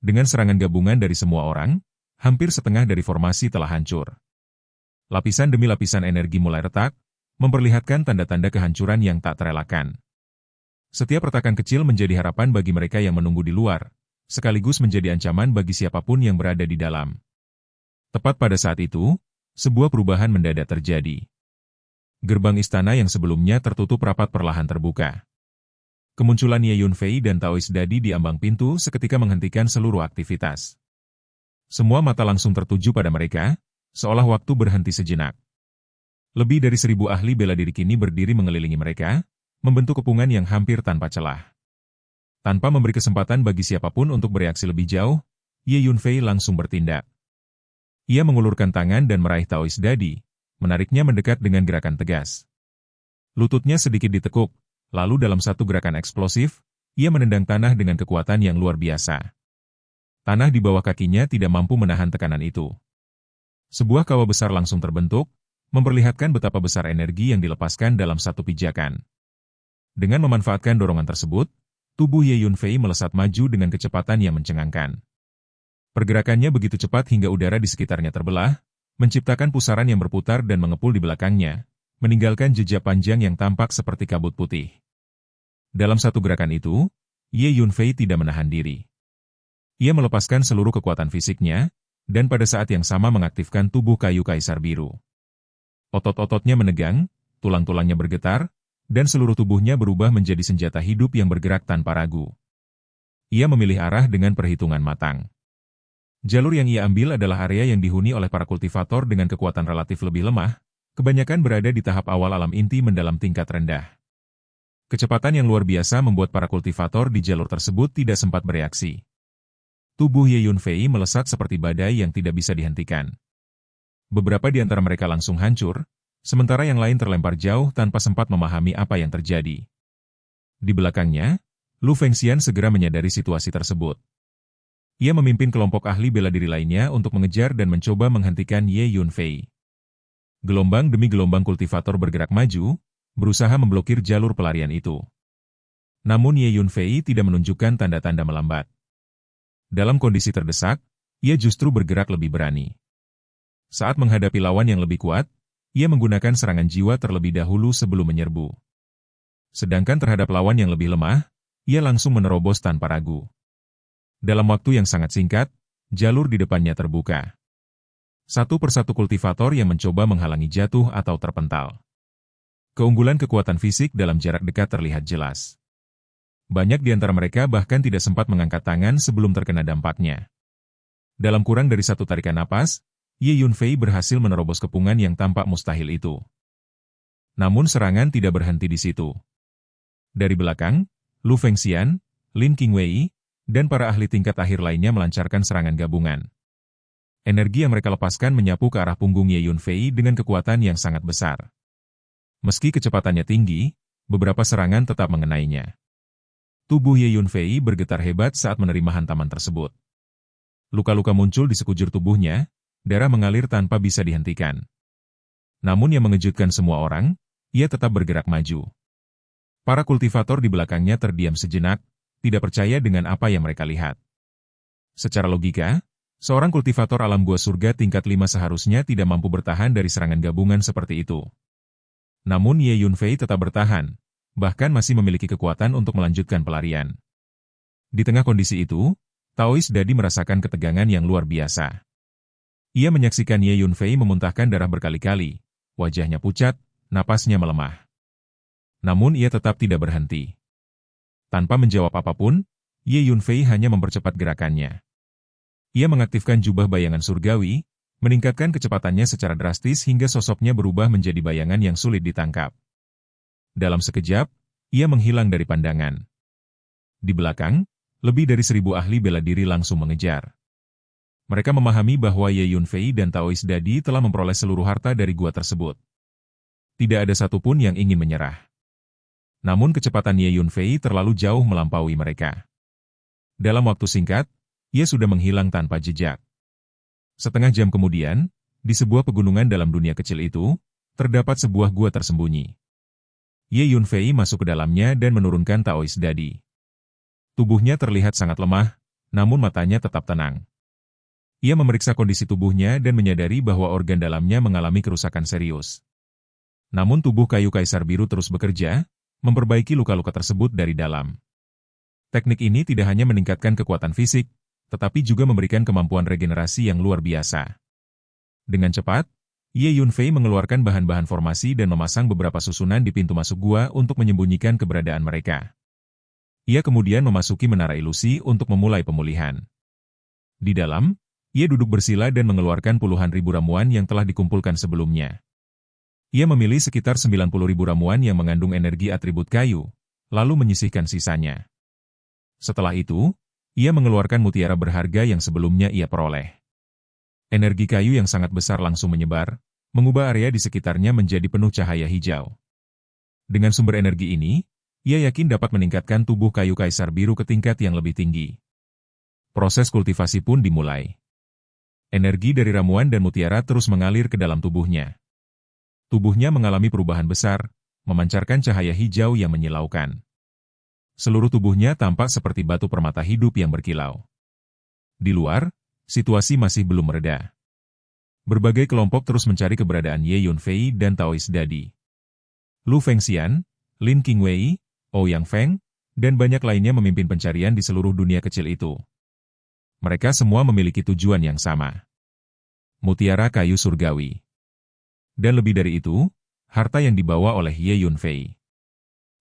Dengan serangan gabungan dari semua orang, hampir setengah dari formasi telah hancur. Lapisan demi lapisan energi mulai retak, memperlihatkan tanda-tanda kehancuran yang tak terelakkan. Setiap retakan kecil menjadi harapan bagi mereka yang menunggu di luar, sekaligus menjadi ancaman bagi siapapun yang berada di dalam. Tepat pada saat itu, sebuah perubahan mendadak terjadi. Gerbang istana yang sebelumnya tertutup rapat perlahan terbuka. Kemunculan Ye Yunfei dan Taois Dadi di ambang pintu seketika menghentikan seluruh aktivitas. Semua mata langsung tertuju pada mereka, seolah waktu berhenti sejenak. Lebih dari 1.000 ahli bela diri kini berdiri mengelilingi mereka, membentuk kepungan yang hampir tanpa celah. Tanpa memberi kesempatan bagi siapapun untuk bereaksi lebih jauh, Ye Yunfei langsung bertindak. Ia mengulurkan tangan dan meraih Taoist Dadi, menariknya mendekat dengan gerakan tegas. Lututnya sedikit ditekuk, lalu dalam satu gerakan eksplosif, ia menendang tanah dengan kekuatan yang luar biasa. Tanah di bawah kakinya tidak mampu menahan tekanan itu. Sebuah kawah besar langsung terbentuk, memperlihatkan betapa besar energi yang dilepaskan dalam satu pijakan. Dengan memanfaatkan dorongan tersebut, tubuh Ye Yunfei melesat maju dengan kecepatan yang mencengangkan. Pergerakannya begitu cepat hingga udara di sekitarnya terbelah, menciptakan pusaran yang berputar dan mengepul di belakangnya, meninggalkan jejak panjang yang tampak seperti kabut putih. Dalam satu gerakan itu, Ye Yunfei tidak menahan diri. Ia melepaskan seluruh kekuatan fisiknya, dan pada saat yang sama mengaktifkan tubuh kayu kaisar biru. Otot-ototnya menegang, tulang-tulangnya bergetar, dan seluruh tubuhnya berubah menjadi senjata hidup yang bergerak tanpa ragu. Ia memilih arah dengan perhitungan matang. Jalur yang ia ambil adalah area yang dihuni oleh para kultivator dengan kekuatan relatif lebih lemah, kebanyakan berada di tahap awal alam inti mendalam tingkat rendah. Kecepatan yang luar biasa membuat para kultivator di jalur tersebut tidak sempat bereaksi. Tubuh Ye Yunfei melesat seperti badai yang tidak bisa dihentikan. Beberapa di antara mereka langsung hancur, sementara yang lain terlempar jauh tanpa sempat memahami apa yang terjadi. Di belakangnya, Lu Fengxian segera menyadari situasi tersebut. Ia memimpin kelompok ahli bela diri lainnya untuk mengejar dan mencoba menghentikan Ye Yunfei. Gelombang demi gelombang kultivator bergerak maju, berusaha memblokir jalur pelarian itu. Namun Ye Yunfei tidak menunjukkan tanda-tanda melambat. Dalam kondisi terdesak, ia justru bergerak lebih berani. Saat menghadapi lawan yang lebih kuat, ia menggunakan serangan jiwa terlebih dahulu sebelum menyerbu. Sedangkan terhadap lawan yang lebih lemah, ia langsung menerobos tanpa ragu. Dalam waktu yang sangat singkat, jalur di depannya terbuka. Satu persatu kultivator yang mencoba menghalangi jatuh atau terpental. Keunggulan kekuatan fisik dalam jarak dekat terlihat jelas. Banyak di antara mereka bahkan tidak sempat mengangkat tangan sebelum terkena dampaknya. Dalam kurang dari satu tarikan napas, Ye Yunfei berhasil menerobos kepungan yang tampak mustahil itu. Namun serangan tidak berhenti di situ. Dari belakang, Lu Fengxian, Lin Qingwei, dan para ahli tingkat akhir lainnya melancarkan serangan gabungan. Energi yang mereka lepaskan menyapu ke arah punggung Ye Yunfei dengan kekuatan yang sangat besar. Meski kecepatannya tinggi, beberapa serangan tetap mengenainya. Tubuh Ye Yunfei bergetar hebat saat menerima hantaman tersebut. Luka-luka muncul di sekujur tubuhnya, darah mengalir tanpa bisa dihentikan. Namun yang mengejutkan semua orang, ia tetap bergerak maju. Para kultivator di belakangnya terdiam sejenak, tidak percaya dengan apa yang mereka lihat. Secara logika, seorang kultivator alam gua surga tingkat 5 seharusnya tidak mampu bertahan dari serangan gabungan seperti itu. Namun Ye Yunfei tetap bertahan, bahkan masih memiliki kekuatan untuk melanjutkan pelarian. Di tengah kondisi itu, Taoist Dadi merasakan ketegangan yang luar biasa. Ia menyaksikan Ye Yunfei memuntahkan darah berkali-kali, wajahnya pucat, napasnya melemah. Namun ia tetap tidak berhenti. Tanpa menjawab apapun, Ye Yunfei hanya mempercepat gerakannya. Ia mengaktifkan jubah bayangan surgawi, meningkatkan kecepatannya secara drastis hingga sosoknya berubah menjadi bayangan yang sulit ditangkap. Dalam sekejap, ia menghilang dari pandangan. Di belakang, lebih dari 1000 ahli bela diri langsung mengejar. Mereka memahami bahwa Ye Yunfei dan Taoist Dadi telah memperoleh seluruh harta dari gua tersebut. Tidak ada satupun yang ingin menyerah. Namun kecepatan Ye Yunfei terlalu jauh melampaui mereka. Dalam waktu singkat, ia sudah menghilang tanpa jejak. Setengah jam kemudian, di sebuah pegunungan dalam dunia kecil itu, terdapat sebuah gua tersembunyi. Ye Yunfei masuk ke dalamnya dan menurunkan Taoist Dadi. Tubuhnya terlihat sangat lemah, namun matanya tetap tenang. Ia memeriksa kondisi tubuhnya dan menyadari bahwa organ dalamnya mengalami kerusakan serius. Namun tubuh kayu kaisar biru terus bekerja, memperbaiki luka-luka tersebut dari dalam. Teknik ini tidak hanya meningkatkan kekuatan fisik, tetapi juga memberikan kemampuan regenerasi yang luar biasa. Dengan cepat, Ye Yunfei mengeluarkan bahan-bahan formasi dan memasang beberapa susunan di pintu masuk gua untuk menyembunyikan keberadaan mereka. Ia kemudian memasuki menara ilusi untuk memulai pemulihan. Di dalam, ia duduk bersila dan mengeluarkan puluhan ribu ramuan yang telah dikumpulkan sebelumnya. Ia memilih sekitar 90.000 ramuan yang mengandung energi atribut kayu, lalu menyisihkan sisanya. Setelah itu, ia mengeluarkan mutiara berharga yang sebelumnya ia peroleh. Energi kayu yang sangat besar langsung menyebar, mengubah area di sekitarnya menjadi penuh cahaya hijau. Dengan sumber energi ini, ia yakin dapat meningkatkan tubuh kayu kaisar biru ke tingkat yang lebih tinggi. Proses kultivasi pun dimulai. Energi dari ramuan dan mutiara terus mengalir ke dalam tubuhnya. Tubuhnya mengalami perubahan besar, memancarkan cahaya hijau yang menyilaukan. Seluruh tubuhnya tampak seperti batu permata hidup yang berkilau. Di luar, situasi masih belum mereda. Berbagai kelompok terus mencari keberadaan Ye Yunfei dan Taois Dadi. Lu Fengxian, Lin Qingwei, Ouyang Feng, dan banyak lainnya memimpin pencarian di seluruh dunia kecil itu. Mereka semua memiliki tujuan yang sama. Mutiara kayu surgawi. Dan lebih dari itu, harta yang dibawa oleh Ye Yunfei.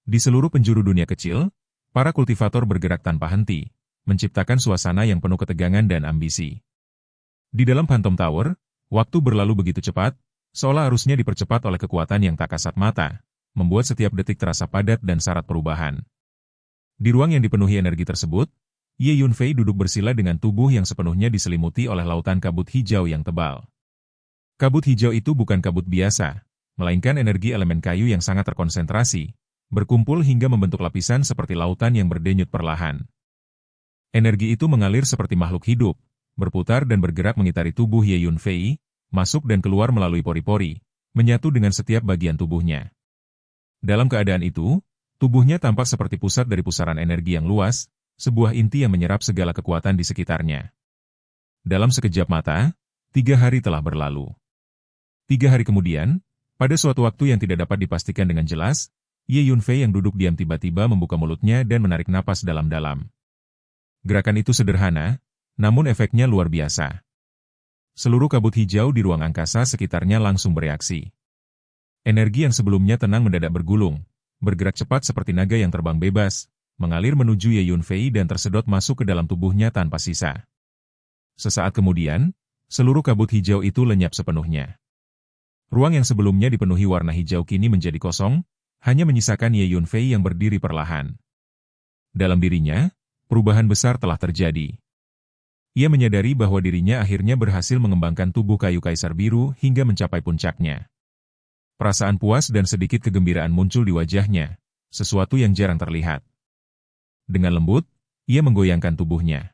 Di seluruh penjuru dunia kecil, para kultivator bergerak tanpa henti, menciptakan suasana yang penuh ketegangan dan ambisi. Di dalam Phantom Tower, waktu berlalu begitu cepat, seolah arusnya dipercepat oleh kekuatan yang tak kasat mata, membuat setiap detik terasa padat dan syarat perubahan. Di ruang yang dipenuhi energi tersebut, Ye Yunfei duduk bersila dengan tubuh yang sepenuhnya diselimuti oleh lautan kabut hijau yang tebal. Kabut hijau itu bukan kabut biasa, melainkan energi elemen kayu yang sangat terkonsentrasi, berkumpul hingga membentuk lapisan seperti lautan yang berdenyut perlahan. Energi itu mengalir seperti makhluk hidup, berputar dan bergerak mengitari tubuh Ye Yunfei, masuk dan keluar melalui pori-pori, menyatu dengan setiap bagian tubuhnya. Dalam keadaan itu, tubuhnya tampak seperti pusat dari pusaran energi yang luas, sebuah inti yang menyerap segala kekuatan di sekitarnya. Dalam sekejap mata, 3 hari telah berlalu. 3 hari kemudian, pada suatu waktu yang tidak dapat dipastikan dengan jelas, Ye Yunfei yang duduk diam tiba-tiba membuka mulutnya dan menarik napas dalam-dalam. Gerakan itu sederhana, namun efeknya luar biasa. Seluruh kabut hijau di ruang angkasa sekitarnya langsung bereaksi. Energi yang sebelumnya tenang mendadak bergulung, bergerak cepat seperti naga yang terbang bebas, mengalir menuju Ye Yunfei dan tersedot masuk ke dalam tubuhnya tanpa sisa. Sesaat kemudian, seluruh kabut hijau itu lenyap sepenuhnya. Ruang yang sebelumnya dipenuhi warna hijau kini menjadi kosong, hanya menyisakan Ye Yunfei yang berdiri perlahan. Dalam dirinya, perubahan besar telah terjadi. Ia menyadari bahwa dirinya akhirnya berhasil mengembangkan tubuh kayu kaisar biru hingga mencapai puncaknya. Perasaan puas dan sedikit kegembiraan muncul di wajahnya, sesuatu yang jarang terlihat. Dengan lembut, ia menggoyangkan tubuhnya.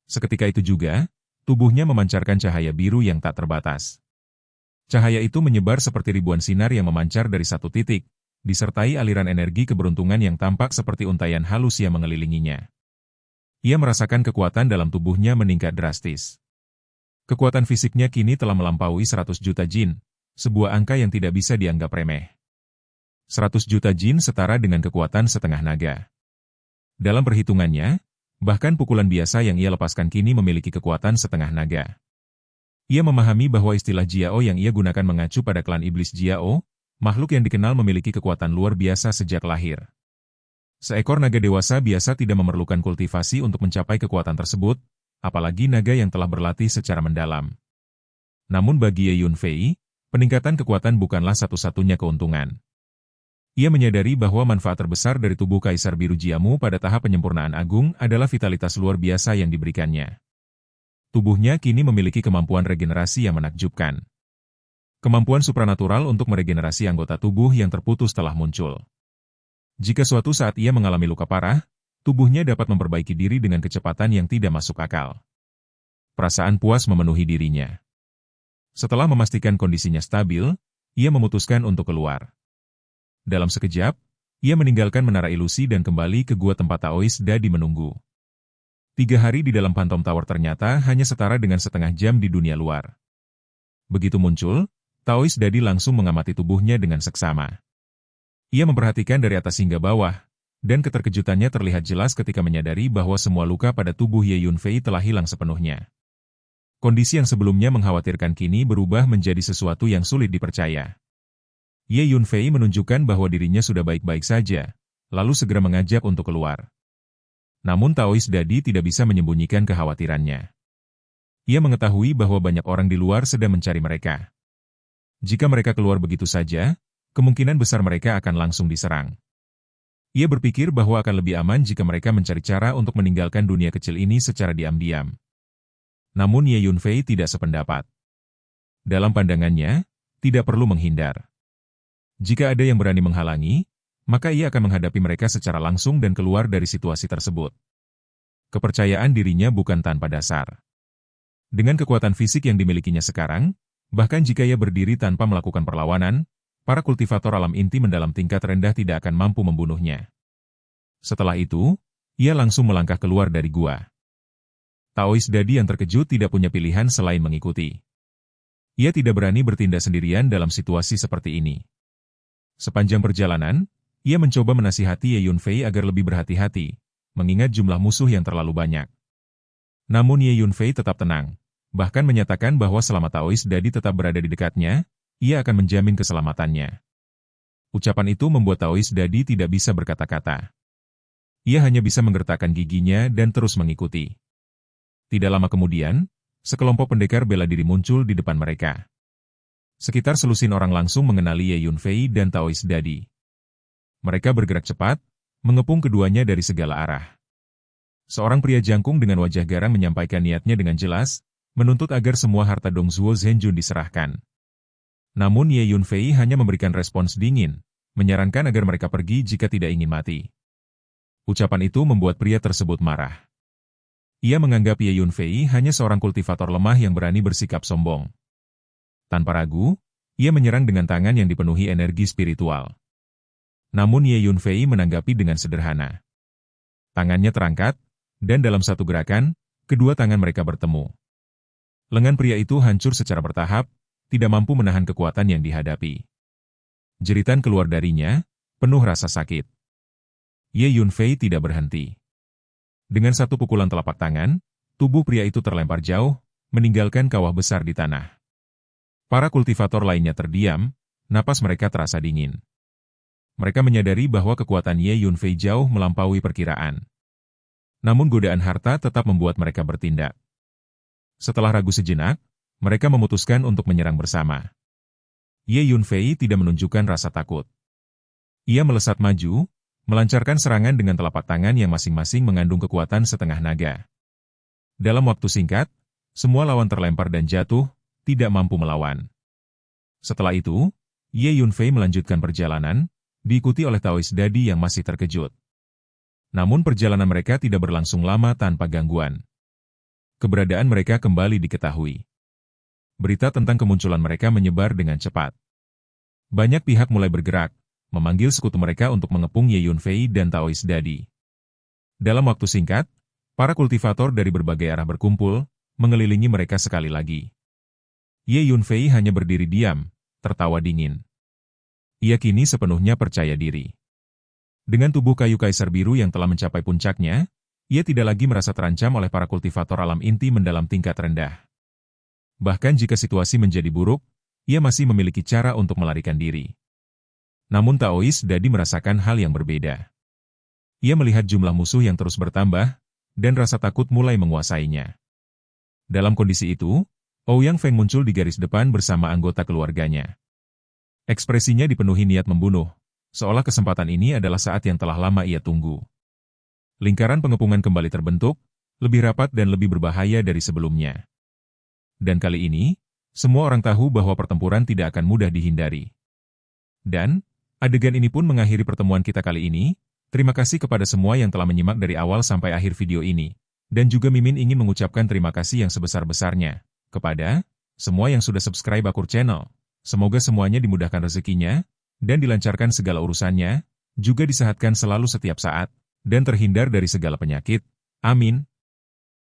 Seketika itu juga, tubuhnya memancarkan cahaya biru yang tak terbatas. Cahaya itu menyebar seperti ribuan sinar yang memancar dari satu titik, disertai aliran energi keberuntungan yang tampak seperti untaian halus yang mengelilinginya. Ia merasakan kekuatan dalam tubuhnya meningkat drastis. Kekuatan fisiknya kini telah melampaui 100 juta jin, sebuah angka yang tidak bisa dianggap remeh. 100 juta jin setara dengan kekuatan setengah naga. Dalam perhitungannya, bahkan pukulan biasa yang ia lepaskan kini memiliki kekuatan setengah naga. Ia memahami bahwa istilah Jiao yang ia gunakan mengacu pada klan iblis Jiao, makhluk yang dikenal memiliki kekuatan luar biasa sejak lahir. Seekor naga dewasa biasa tidak memerlukan kultivasi untuk mencapai kekuatan tersebut, apalagi naga yang telah berlatih secara mendalam. Namun bagi Ye Yunfei, peningkatan kekuatan bukanlah satu-satunya keuntungan. Ia menyadari bahwa manfaat terbesar dari tubuh Kaisar Biru Jiamu pada tahap penyempurnaan agung adalah vitalitas luar biasa yang diberikannya. Tubuhnya kini memiliki kemampuan regenerasi yang menakjubkan. Kemampuan supranatural untuk meregenerasi anggota tubuh yang terputus telah muncul. Jika suatu saat ia mengalami luka parah, tubuhnya dapat memperbaiki diri dengan kecepatan yang tidak masuk akal. Perasaan puas memenuhi dirinya. Setelah memastikan kondisinya stabil, ia memutuskan untuk keluar. Dalam sekejap, ia meninggalkan menara ilusi dan kembali ke gua tempat Taois Dadi menunggu. 3 hari di dalam Phantom Tower ternyata hanya setara dengan setengah jam di dunia luar. Begitu muncul, Taois Dadi langsung mengamati tubuhnya dengan seksama. Ia memperhatikan dari atas hingga bawah, dan keterkejutannya terlihat jelas ketika menyadari bahwa semua luka pada tubuh Ye Yunfei telah hilang sepenuhnya. Kondisi yang sebelumnya mengkhawatirkan kini berubah menjadi sesuatu yang sulit dipercaya. Ye Yunfei menunjukkan bahwa dirinya sudah baik-baik saja, lalu segera mengajak untuk keluar. Namun Taois Dadi tidak bisa menyembunyikan kekhawatirannya. Ia mengetahui bahwa banyak orang di luar sedang mencari mereka. Jika mereka keluar begitu saja, kemungkinan besar mereka akan langsung diserang. Ia berpikir bahwa akan lebih aman jika mereka mencari cara untuk meninggalkan dunia kecil ini secara diam-diam. Namun Ye Yunfei tidak sependapat. Dalam pandangannya, tidak perlu menghindar. Jika ada yang berani menghalangi, maka ia akan menghadapi mereka secara langsung dan keluar dari situasi tersebut. Kepercayaan dirinya bukan tanpa dasar. Dengan kekuatan fisik yang dimilikinya sekarang, bahkan jika ia berdiri tanpa melakukan perlawanan, para kultivator alam inti mendalam tingkat rendah tidak akan mampu membunuhnya. Setelah itu, ia langsung melangkah keluar dari gua. Taois Dadi yang terkejut tidak punya pilihan selain mengikuti. Ia tidak berani bertindak sendirian dalam situasi seperti ini. Sepanjang perjalanan, ia mencoba menasihati Ye Yunfei agar lebih berhati-hati, mengingat jumlah musuh yang terlalu banyak. Namun Ye Yunfei tetap tenang, bahkan menyatakan bahwa selama Taois Dadi tetap berada di dekatnya, ia akan menjamin keselamatannya. Ucapan itu membuat Taois Dadi tidak bisa berkata-kata. Ia hanya bisa menggertakkan giginya dan terus mengikuti. Tidak lama kemudian, sekelompok pendekar bela diri muncul di depan mereka. Sekitar selusin orang langsung mengenali Ye Yunfei dan Taois Dadi. Mereka bergerak cepat, mengepung keduanya dari segala arah. Seorang pria jangkung dengan wajah garang menyampaikan niatnya dengan jelas, menuntut agar semua harta Dongzhuo Zhenjun diserahkan. Namun Ye Yunfei hanya memberikan respons dingin, menyarankan agar mereka pergi jika tidak ingin mati. Ucapan itu membuat pria tersebut marah. Ia menganggap Ye Yunfei hanya seorang kultivator lemah yang berani bersikap sombong. Tanpa ragu, ia menyerang dengan tangan yang dipenuhi energi spiritual. Namun Ye Yunfei menanggapi dengan sederhana. Tangannya terangkat, dan dalam satu gerakan, kedua tangan mereka bertemu. Lengan pria itu hancur secara bertahap, tidak mampu menahan kekuatan yang dihadapi. Jeritan keluar darinya, penuh rasa sakit. Ye Yunfei tidak berhenti. Dengan satu pukulan telapak tangan, tubuh pria itu terlempar jauh, meninggalkan kawah besar di tanah. Para kultivator lainnya terdiam, napas mereka terasa dingin. Mereka menyadari bahwa kekuatan Ye Yunfei jauh melampaui perkiraan. Namun godaan harta tetap membuat mereka bertindak. Setelah ragu sejenak, mereka memutuskan untuk menyerang bersama. Ye Yunfei tidak menunjukkan rasa takut. Ia melesat maju, melancarkan serangan dengan telapak tangan yang masing-masing mengandung kekuatan setengah naga. Dalam waktu singkat, semua lawan terlempar dan jatuh, tidak mampu melawan. Setelah itu, Ye Yunfei melanjutkan perjalanan, diikuti oleh Taois Dadi yang masih terkejut. Namun perjalanan mereka tidak berlangsung lama tanpa gangguan. Keberadaan mereka kembali diketahui. Berita tentang kemunculan mereka menyebar dengan cepat. Banyak pihak mulai bergerak, memanggil sekutu mereka untuk mengepung Ye Yunfei dan Taois Dadi. Dalam waktu singkat, para kultivator dari berbagai arah berkumpul, mengelilingi mereka sekali lagi. Ye Yunfei hanya berdiri diam, tertawa dingin. Ia kini sepenuhnya percaya diri. Dengan tubuh kayu kaisar biru yang telah mencapai puncaknya, ia tidak lagi merasa terancam oleh para kultivator alam inti mendalam tingkat rendah. Bahkan jika situasi menjadi buruk, ia masih memiliki cara untuk melarikan diri. Namun Taois Dadi merasakan hal yang berbeda. Ia melihat jumlah musuh yang terus bertambah, dan rasa takut mulai menguasainya. Dalam kondisi itu, Ouyang Feng muncul di garis depan bersama anggota keluarganya. Ekspresinya dipenuhi niat membunuh, seolah kesempatan ini adalah saat yang telah lama ia tunggu. Lingkaran pengepungan kembali terbentuk, lebih rapat dan lebih berbahaya dari sebelumnya. Dan kali ini, semua orang tahu bahwa pertempuran tidak akan mudah dihindari. Dan, adegan ini pun mengakhiri pertemuan kita kali ini. Terima kasih kepada semua yang telah menyimak dari awal sampai akhir video ini. Dan juga Mimin ingin mengucapkan terima kasih yang sebesar-besarnya kepada semua yang sudah subscribe Akur Channel. Semoga semuanya dimudahkan rezekinya, dan dilancarkan segala urusannya, juga disehatkan selalu setiap saat, dan terhindar dari segala penyakit. Amin.